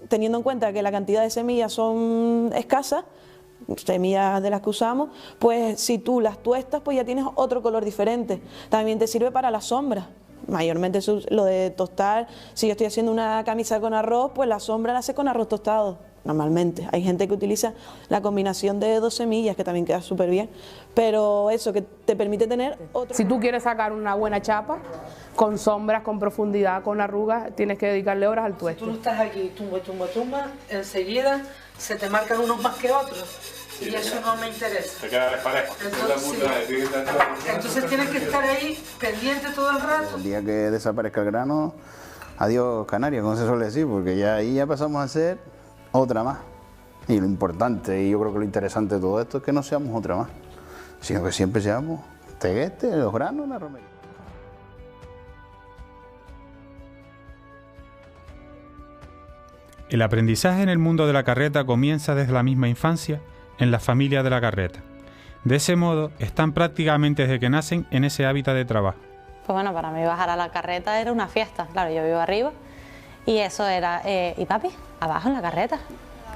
Teniendo en cuenta que la cantidad de semillas son escasas, semillas de las que usamos, pues si tú las tuestas pues ya tienes otro color diferente. También te sirve para la sombra. Mayormente lo de tostar, si yo estoy haciendo una camisa con arroz, pues la sombra la hace con arroz tostado, normalmente. Hay gente que utiliza la combinación de 2 semillas, que también queda súper bien, pero eso que te permite tener otro...
Si tú quieres sacar una buena chapa, con sombras, con profundidad, con arrugas, tienes que dedicarle horas al tueste.
Si tú estás aquí, tumba, enseguida se te marcan unos más que otros. Y eso no me interesa.
Te queda desparejo.
Entonces tienes que estar ahí pendiente todo el rato.
El día que desaparezca el grano, adiós Canarias, como se suele decir, porque ya ahí ya pasamos a ser otra más. Y lo importante, y yo creo que lo interesante de todo esto es que no seamos otra más, sino que siempre seamos Tegueste, los granos, la romería.
El aprendizaje en el mundo de la carreta comienza desde la misma infancia en la familia de la carreta. De ese modo, están prácticamente desde que nacen en ese hábitat de trabajo.
Pues bueno, para mí bajar a la carreta era una fiesta. Claro, yo vivo arriba y eso era, ¿y papi? Abajo en la carreta.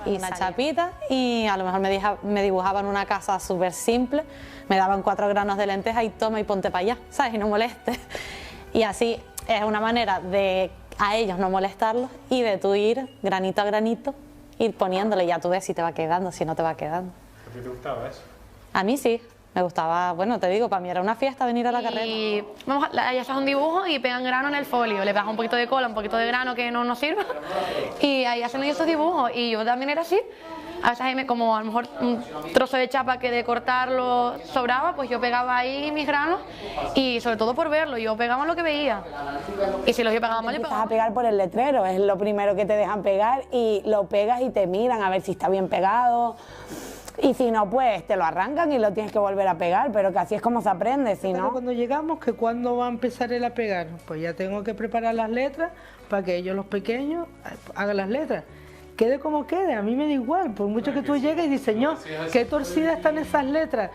Y una chapita y a lo mejor me dibujaban una casa súper simple, me daban 4 granos de lenteja y toma y ponte para allá, ¿sabes? Y no molestes. Y así es una manera de a ellos no molestarlos y de tú ir granito a granito, ir poniéndole, ya tú ves si te va quedando, si no te va quedando.
¿A ti te gustaba eso?
A mí sí, me gustaba, bueno, te digo, para mí era una fiesta venir a la carreta.
Y vamos, ya estás un dibujo y pegan grano en el folio, le pegas un poquito de cola, un poquito de grano que no nos sirva y ahí hacen ellos estos dibujos y yo también era así. A veces como a lo mejor un trozo de chapa que de cortarlo sobraba, pues yo pegaba ahí mis granos y sobre todo por verlo, yo pegaba lo que veía. Y si los yo pegaba mal, yo pegaba.
Empiezas a pegar por el letrero, es lo primero que te dejan pegar y lo pegas y te miran a ver si está bien pegado. Y si no, pues te lo arrancan y lo tienes que volver a pegar, pero que así es como se aprende, si no...
Cuando llegamos, que cuando va a empezar él a pegar, pues ya tengo que preparar las letras para que ellos, los pequeños, hagan las letras. Quede como quede, a mí me da igual, por mucho que tú llegues y diseñó, qué torcidas están esas letras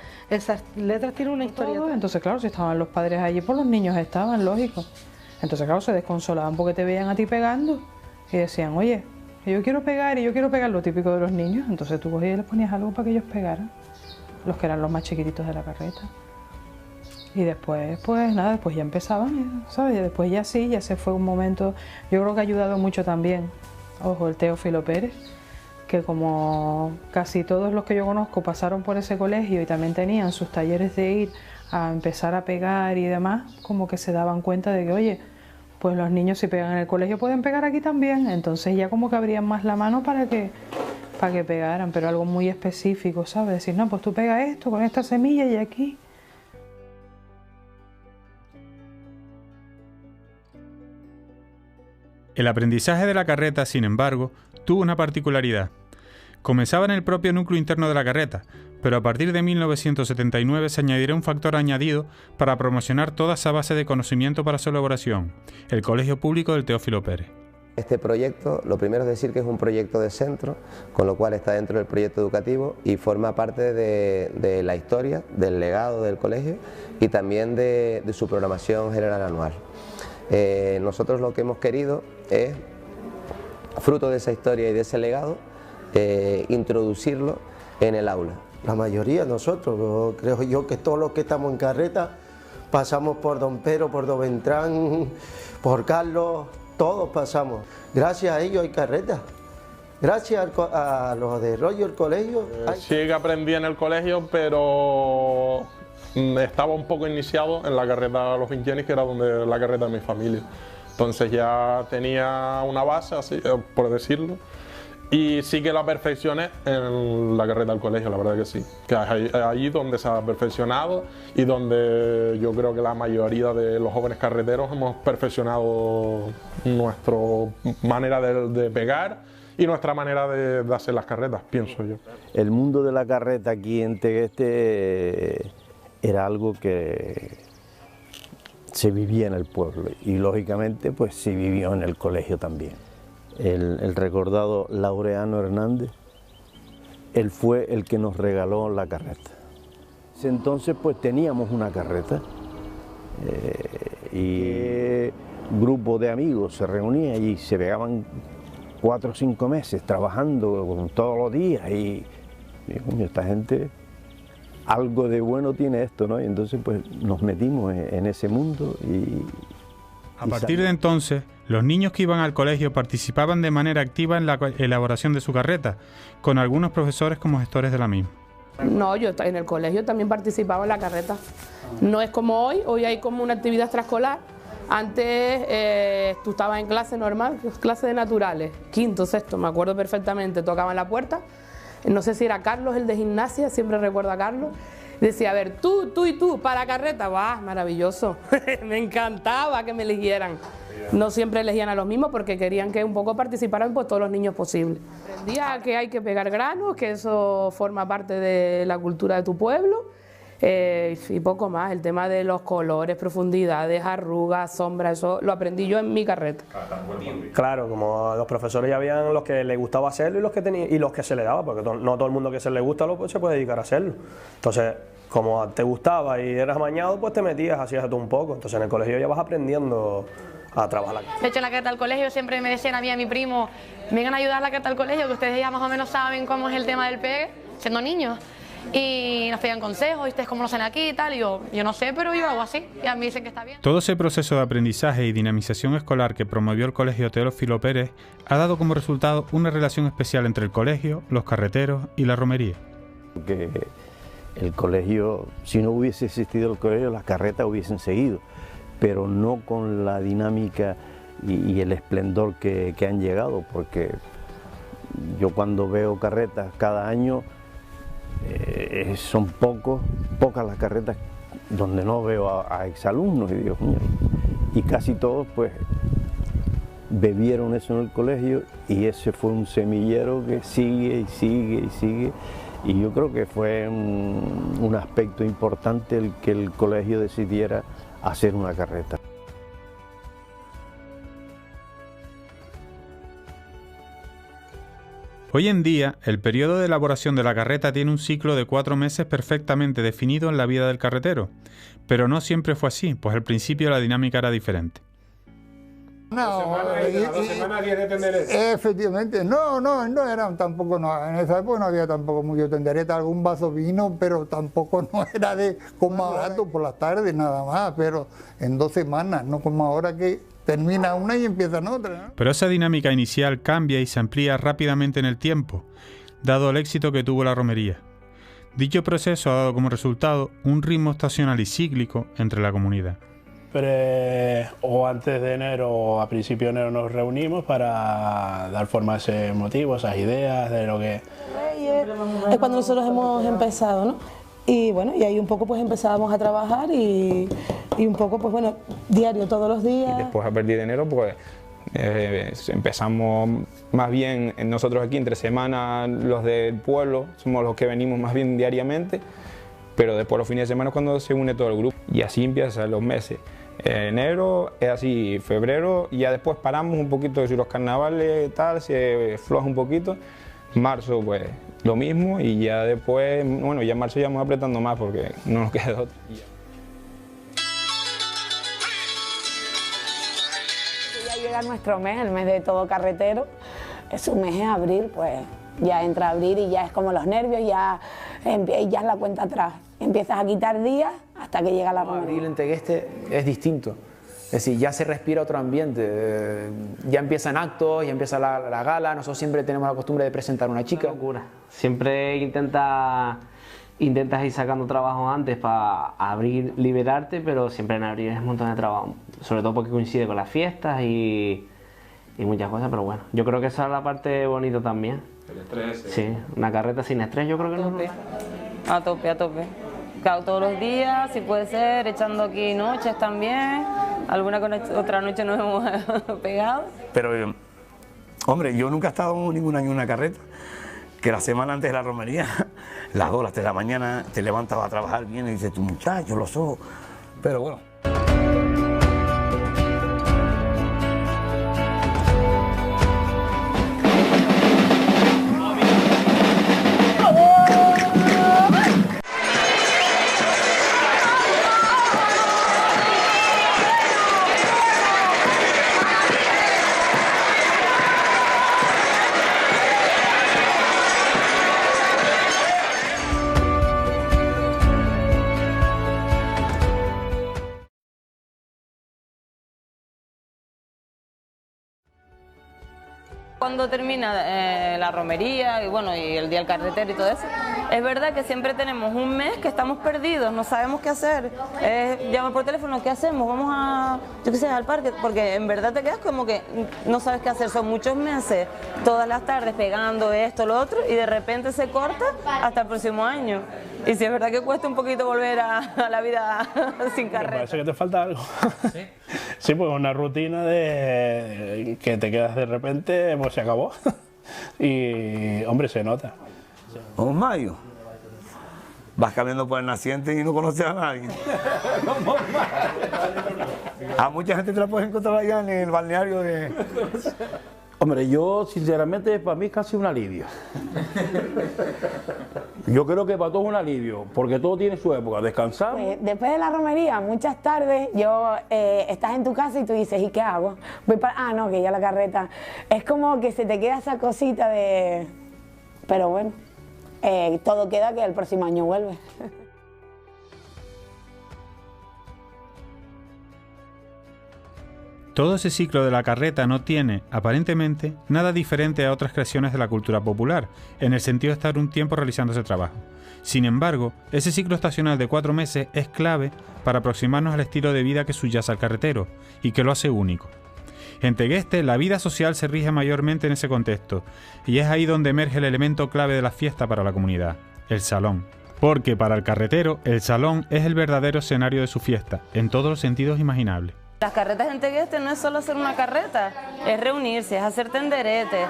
tienen una historia.
Entonces claro, si estaban los padres allí, pues los niños estaban, lógico. Entonces claro, se desconsolaban porque te veían a ti pegando y decían, oye, yo quiero pegar y yo quiero pegar, lo típico de los niños. Entonces tú cogías y les ponías algo para que ellos pegaran, los que eran los más chiquititos de la carreta. Y después, pues nada, después ya empezaban, ¿sabes? Y después ya sí, ya se fue un momento, yo creo que ha ayudado mucho también. Ojo, el Teófilo Pérez, que como casi todos los que yo conozco pasaron por ese colegio y también tenían sus talleres de ir a empezar a pegar y demás, como que se daban cuenta de que, oye, pues los niños si pegan en el colegio pueden pegar aquí también, entonces ya como que abrían más la mano para que pegaran, pero algo muy específico, ¿sabes? Decir, no, pues tú pega esto con esta semilla y aquí.
El aprendizaje de la carreta, sin embargo, tuvo una particularidad. Comenzaba en el propio núcleo interno de la carreta, pero a partir de 1979 se añadiría un factor añadido para promocionar toda esa base de conocimiento para su elaboración, el Colegio Público del Teófilo Pérez.
Este proyecto, lo primero es decir que es un proyecto de centro, con lo cual está dentro del proyecto educativo y forma parte de la historia, del legado del colegio y también de su programación general anual. Nosotros lo que hemos querido es, fruto de esa historia y de ese legado, introducirlo en el aula.
La mayoría de nosotros, creo yo que todos los que estamos en carreta pasamos por Don Pedro, por Don Beltrán, por Carlos, todos pasamos. Gracias a ellos hay carreta. gracias a los de rollo el colegio.
Sí que aprendí en el colegio, pero estaba un poco iniciado en la carreta de los Vingenis, que era la carreta de mi familia. Entonces ya tenía una base, así por decirlo, y sí que la perfeccioné en la carreta del colegio, la verdad que sí. Que es ahí donde se ha perfeccionado y donde yo creo que la mayoría de los jóvenes carreteros hemos perfeccionado nuestra manera de pegar y nuestra manera de hacer las carretas, pienso yo.
El mundo de la carreta aquí en Tegueste era algo que se vivía en el pueblo y lógicamente pues se vivió en el colegio también. El recordado Laureano Hernández, él fue el que nos regaló la carreta. Entonces pues teníamos una carreta y un grupo de amigos se reunía y se pegaban 4 o 5 meses trabajando todos los días y coño, esta gente algo de bueno tiene esto, ¿no? Y entonces pues nos metimos en ese mundo y
a partir de entonces, los niños que iban al colegio participaban de manera activa en la elaboración de su carreta, con algunos profesores como gestores de la misma.
No, yo en el colegio también participaba en la carreta. No es como hoy hay como una actividad extraescolar. Antes tú estabas en clase normal, clase de naturales, quinto, sexto, me acuerdo perfectamente, tocaban la puerta. No sé si era Carlos, el de gimnasia, siempre recuerdo a Carlos. Decía, a ver, tú y tú, para la carreta, ¡guau! Maravilloso. Me encantaba que me eligieran. No siempre elegían a los mismos porque querían que un poco participaran pues todos los niños posibles. Aprendía que hay que pegar granos, que eso forma parte de la cultura de tu pueblo y poco más. El tema de los colores, profundidades, arrugas, sombras, eso lo aprendí yo en mi carreta.
Claro, como los profesores ya habían los que les gustaba hacerlo y los que y los que se le daba, porque no todo el mundo que se le gusta se puede dedicar a hacerlo. Entonces, como te gustaba y eras amañado, pues te metías, hacías esto un poco. Entonces en el colegio ya vas aprendiendo a trabajar.
De hecho, en la carreta al colegio siempre me decían a mí y a mi primo, vengan a ayudar a la carreta al colegio, que ustedes ya más o menos saben cómo es el tema del pegue, siendo niños. Y nos pedían consejos, ¿viste? ¿Cómo lo hacen aquí y tal? Y yo no sé, pero yo hago así. Y a mí dicen que está bien.
Todo ese proceso de aprendizaje y dinamización escolar que promovió el Colegio Teófilo Pérez ha dado como resultado una relación especial entre el colegio, los carreteros y la romería.
Que el colegio, si no hubiese existido el colegio, las carretas hubiesen seguido, pero no con la dinámica y el esplendor que han llegado, porque yo cuando veo carretas cada año, son pocas las carretas donde no veo a exalumnos y digo, mira, y casi todos pues bebieron eso en el colegio y ese fue un semillero que sigue y sigue y sigue, y yo creo que fue un aspecto importante el que el colegio decidiera hacer una carreta.
Hoy en día, el periodo de elaboración de la carreta tiene un ciclo de 4 meses perfectamente definido en la vida del carretero, pero no siempre fue así, pues al principio la dinámica era diferente.
No, efectivamente, no eran tampoco, en esa época no había tampoco mucho tendereta, algún vaso vino, pero tampoco no era de como ahora por las tardes nada más, pero en 2 semanas, no como ahora que termina una y empiezan otra, ¿no?
Pero esa dinámica inicial cambia y se amplía rápidamente en el tiempo, dado el éxito que tuvo la romería. Dicho proceso ha dado como resultado un ritmo estacional y cíclico entre la comunidad.
O antes de enero o a principio de enero nos reunimos para dar forma a ese motivo, esas ideas de lo que...
Es cuando nosotros hemos empezado, ¿no? Y bueno, y ahí un poco pues empezábamos a trabajar y un poco pues bueno, diario todos los días.
Y después a partir de enero pues empezamos más bien nosotros aquí entre semana, los del pueblo, somos los que venimos más bien diariamente, pero después los fines de semana es cuando se une todo el grupo y así empiezan los meses. Enero es así, febrero, y ya después paramos un poquito, si los carnavales tal, se floja un poquito. Marzo pues lo mismo y ya después, bueno, ya en marzo ya vamos apretando más porque no nos queda otro.
Ya llega nuestro mes, el mes de todo carretero, su mes es abril, pues ya entra abril y ya es como los nervios, ya es la cuenta atrás. Empiezas a quitar días hasta que llega la romería.
Abril en Tegueste es distinto.
Es decir, ya se respira otro ambiente, ya empiezan actos, ya empieza la gala, nosotros siempre tenemos la costumbre de presentar una chica.
Locura. Siempre intentas ir sacando trabajo antes para abrir, liberarte, pero siempre en abril es un montón de trabajo, sobre todo porque coincide con las fiestas y muchas cosas, pero bueno, yo creo que esa es la parte bonita también.
El estrés.
Sí, una carreta sin estrés yo creo que no.
A tope, a tope. Claro, todos los días, si puede ser, echando aquí noches también. Alguna otra noche nos hemos pegado.
Pero, hombre, yo nunca he estado ningún año en una carreta, que la semana antes de la romería, las 2, las 3 de la mañana, te levantas a trabajar bien y dices, tu muchacho, los ojos. Pero bueno.
Cuando termina la romería y bueno, y el día del carretero y todo eso, es verdad que siempre tenemos un mes que estamos perdidos, no sabemos qué hacer. Llamo por teléfono, ¿qué hacemos? Vamos a, yo qué sé, al parque, porque en verdad te quedas como que no sabes qué hacer. Son muchos meses, todas las tardes pegando esto, lo otro, y de repente se corta hasta el próximo año. Y sí es verdad que cuesta un poquito volver a la vida sin carrera.
Me parece que te falta algo. ¿Sí? Sí, pues una rutina de que te quedas de repente, pues se acabó. Y, hombre, se nota.
Un mayo. Vas caminando por el naciente y no conoces a nadie. A mucha gente te la puedes encontrar allá en el balneario de...
Hombre, yo sinceramente para mí es casi un alivio. Yo creo que para todos es un alivio, porque todo tiene su época. Descansar.
Pues, después de la romería, muchas tardes, estás en tu casa y tú dices, ¿y qué hago? Voy para... Ah, no, que ya la carreta. Es como que se te queda esa cosita de... Pero bueno, todo queda que el próximo año vuelve.
Todo ese ciclo de la carreta no tiene, aparentemente, nada diferente a otras creaciones de la cultura popular, en el sentido de estar un tiempo realizando ese trabajo. Sin embargo, ese ciclo estacional de 4 meses es clave para aproximarnos al estilo de vida que subyace al carretero, y que lo hace único. En Tegueste, la vida social se rige mayormente en ese contexto, y es ahí donde emerge el elemento clave de la fiesta para la comunidad, el salón. Porque para el carretero, el salón es el verdadero escenario de su fiesta, en todos los sentidos imaginables.
Las carretas en Tegueste no es solo hacer una carreta, es reunirse, es hacer tenderetes.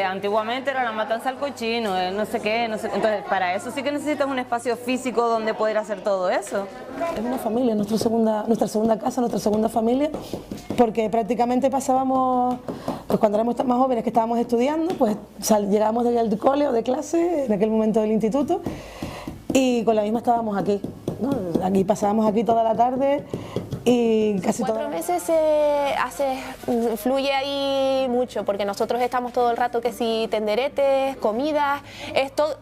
Antiguamente era la matanza al cochino, no sé qué, no sé. Entonces, para eso sí que necesitas un espacio físico donde poder hacer todo eso.
Es una familia, nuestra segunda casa, nuestra segunda familia, porque prácticamente pasábamos, pues cuando éramos más jóvenes que estábamos estudiando, pues llegábamos del cole o de clase, en aquel momento del instituto, y con la misma estábamos aquí, ¿no? Aquí pasábamos aquí toda la tarde. Y casi
4 meses fluye ahí mucho, porque nosotros estamos todo el rato que si tenderetes, comidas,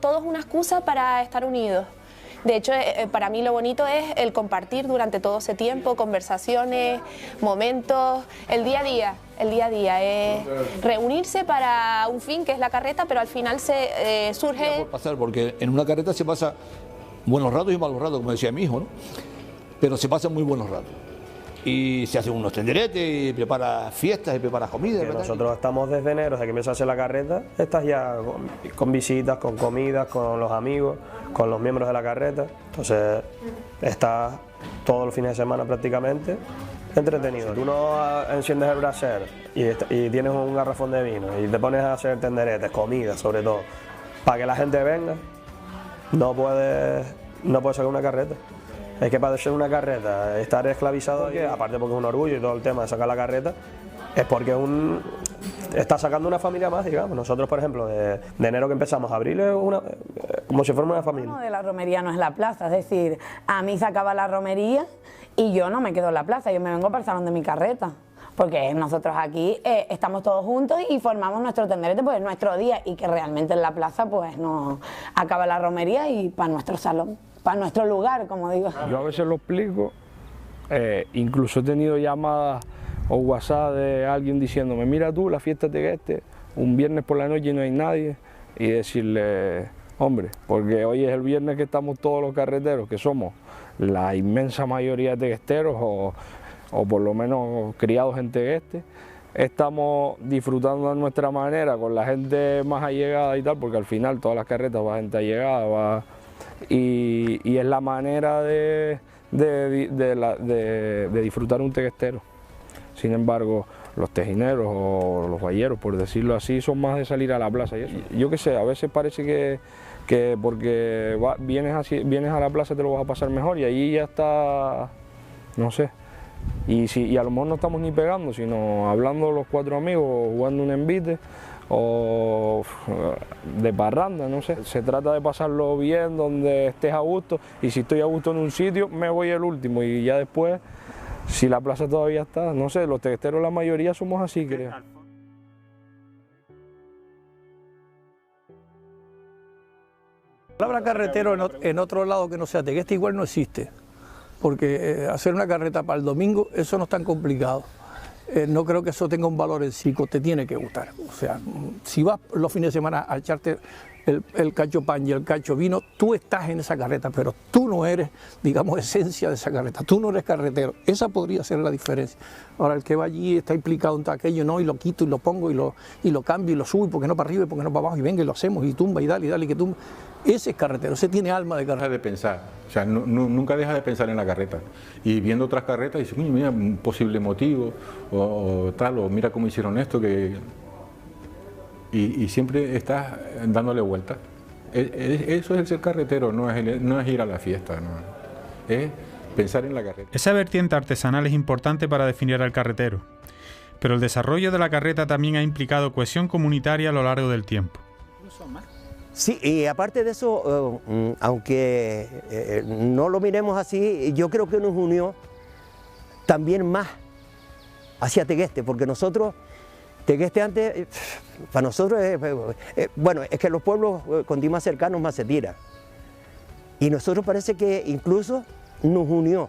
todo es una excusa para estar unidos. De hecho, para mí lo bonito es el compartir durante todo ese tiempo, conversaciones, momentos, el día a día es reunirse para un fin que es la carreta, pero al final se surge...
Pasar, porque en una carreta se pasa buenos ratos y malos ratos, como decía mi hijo, ¿no? Pero se pasan muy buenos ratos. Y se hacen unos tenderetes, y prepara fiestas, y prepara comida.
Nosotros estamos desde enero, desde que empieza a hacer la carreta, estás ya con visitas, con comidas, con los amigos, con los miembros de la carreta. Entonces, estás todos los fines de semana prácticamente entretenido. Si tú no enciendes el brasero y tienes un garrafón de vino y te pones a hacer tenderetes, comida sobre todo, para que la gente venga, no puedes sacar una carreta. Es que para ser una carreta, estar esclavizado, aparte porque es un orgullo y todo el tema de sacar la carreta, es porque está sacando una familia más, digamos. Nosotros, por ejemplo, de enero que empezamos a abril, es como si fuéramos una familia.
Lo de la romería no es la plaza, es decir, a mí se acaba la romería y yo no me quedo en la plaza, yo me vengo para el salón de mi carreta. Porque nosotros aquí estamos todos juntos y formamos nuestro tenderete, pues es nuestro día, y que realmente en la plaza pues no acaba la romería y para nuestro salón, para nuestro lugar, como digo.
Yo a veces lo explico
incluso he tenido llamadas o WhatsApp de alguien diciéndome, mira tú, la fiesta de Tegueste, un viernes por la noche y no hay nadie, y decirle, hombre, porque hoy es el viernes que estamos todos los carreteros, que somos la inmensa mayoría de teguesteros o por lo menos criados en Tegueste, estamos disfrutando de nuestra manera con la gente más allegada y tal, porque al final todas las carretas va gente allegada, y es la manera de disfrutar un teguestero. Sin embargo, los tejineros o los guayeros, por decirlo así, son más de salir a la plaza. Y eso. Yo qué sé, a veces parece que porque vienes a la plaza te lo vas a pasar mejor y ahí ya está, no sé. Y a lo mejor no estamos ni pegando, sino hablando los cuatro amigos, jugando un envite o de parranda, no sé. Se trata de pasarlo bien, donde estés a gusto, y si estoy a gusto en un sitio, me voy el último y ya después, si la plaza todavía está, no sé, los teguesteros la mayoría somos así, creo.
La palabra carretero en otro lado que no sea Tegueste igual no existe, porque hacer una carreta para el domingo, eso no es tan complicado. No creo que eso tenga un valor en sí, te tiene que gustar. O sea, si vas los fines de semana a echarte el cacho pan y el cacho vino, tú estás en esa carreta, pero tú no eres, digamos, esencia de esa carreta, tú no eres carretero. Esa podría ser la diferencia. Ahora, el que va allí está implicado en todo aquello, no, y lo quito y lo pongo y lo cambio y lo subo, y porque no para arriba y porque no para abajo, y venga y lo hacemos, y tumba y dale que tumba. Ese es carretero, ese tiene alma de carretero.
De pensar, o sea, nunca deja de pensar en la carreta. Y viendo otras carretas, dice, mira, un posible motivo, o tal, o mira cómo hicieron esto, y siempre estás dándole vueltas. Eso es el ser carretero, no es ir a la fiesta, no. Es pensar en la carreta.
Esa vertiente artesanal es importante para definir al carretero, pero el desarrollo de la carreta también ha implicado cohesión comunitaria a lo largo del tiempo.
Sí, y aparte de eso, aunque no lo miremos así, yo creo que nos unió también más hacia Tegueste, porque nosotros, Tegueste antes, para nosotros, bueno, es que los pueblos cuando más cercanos más se tiran. Y nosotros parece que incluso nos unió,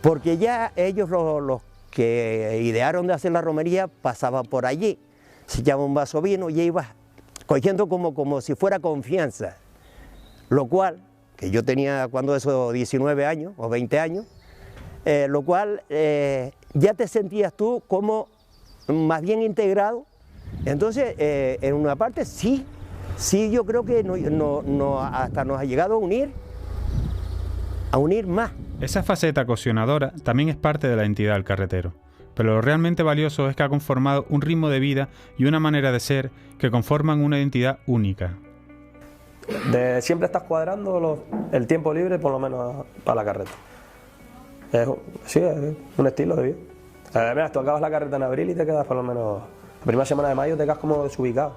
porque ya ellos, los que idearon de hacer la romería, pasaban por allí, se echaba un vaso de vino y iba cogiendo como si fuera confianza, lo cual, que yo tenía cuando eso 19 años o 20 años, lo cual ya te sentías tú como más bien integrado. Entonces, en una parte sí yo creo que hasta nos ha llegado a unir más.
Esa faceta cohesionadora también es parte de la identidad del carretero. Pero lo realmente valioso es que ha conformado un ritmo de vida y una manera de ser que conforman una identidad única.
Siempre estás cuadrando el tiempo libre, por lo menos para la carreta. Sí, es un estilo de vida. Mira, tú acabas la carreta en abril y te quedas por lo menos... La primera semana de mayo te quedas como desubicado.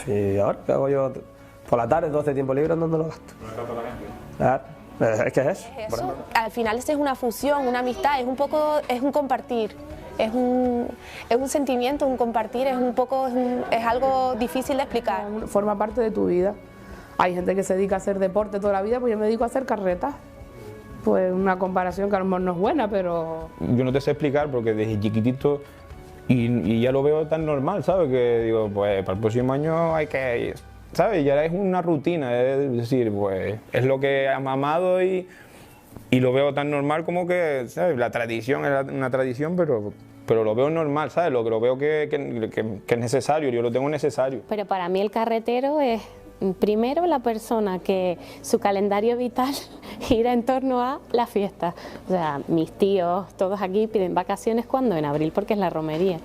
¿Y ahora qué hago yo? Por la tarde, todo este tiempo libre, ¿dónde lo gasto? Claro. Es que es eso.
Al final es una fusión, una amistad, es un compartir. Es un sentimiento, un compartir, es algo difícil de explicar.
Forma parte de tu vida. Hay gente que se dedica a hacer deporte toda la vida, pues yo me dedico a hacer carretas. Pues una comparación que a lo mejor no es buena, pero...
Yo no te sé explicar porque desde chiquitito y ya lo veo tan normal, ¿sabes? Que digo, pues para el próximo año hay que... ¿Sabes? Ya es una rutina, es decir, pues es lo que he amado y lo veo tan normal como que, ¿sabes? La tradición es una tradición, pero lo veo normal, ¿sabes? Lo veo que es necesario, yo lo tengo necesario.
Pero para mí el carretero es, primero, la persona que su calendario vital gira en torno a la fiesta. O sea, mis tíos, todos aquí piden vacaciones, ¿cuándo? En abril, porque es la romería.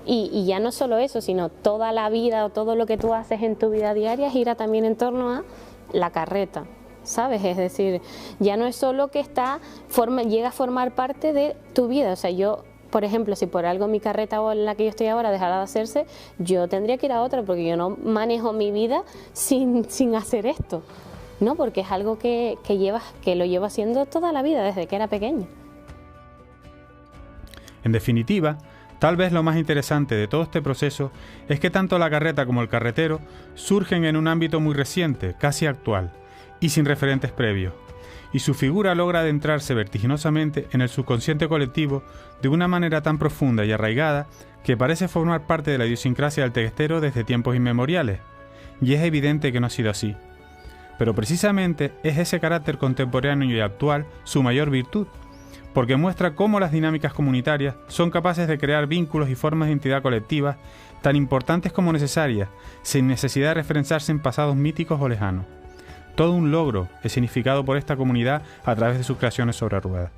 Y ya no solo eso, sino toda la vida o todo lo que tú haces en tu vida diaria gira también en torno a la carreta, ¿sabes? Es decir, ya no es solo que llega a formar parte de tu vida. O sea, yo, por ejemplo, si por algo mi carreta o en la que yo estoy ahora dejara de hacerse, yo tendría que ir a otra porque yo no manejo mi vida sin hacer esto, ¿no? Porque es algo que lo llevo haciendo toda la vida, desde que era pequeña.
En definitiva, tal vez lo más interesante de todo este proceso es que tanto la carreta como el carretero surgen en un ámbito muy reciente, casi actual, y sin referentes previos. y su figura logra adentrarse vertiginosamente en el subconsciente colectivo de una manera tan profunda y arraigada que parece formar parte de la idiosincrasia del teguestero desde tiempos inmemoriales, y es evidente que no ha sido así. Pero precisamente es ese carácter contemporáneo y actual su mayor virtud, porque muestra cómo las dinámicas comunitarias son capaces de crear vínculos y formas de identidad colectiva tan importantes como necesarias, sin necesidad de referenciarse en pasados míticos o lejanos. Todo un logro es significado por esta comunidad a través de sus creaciones sobre ruedas.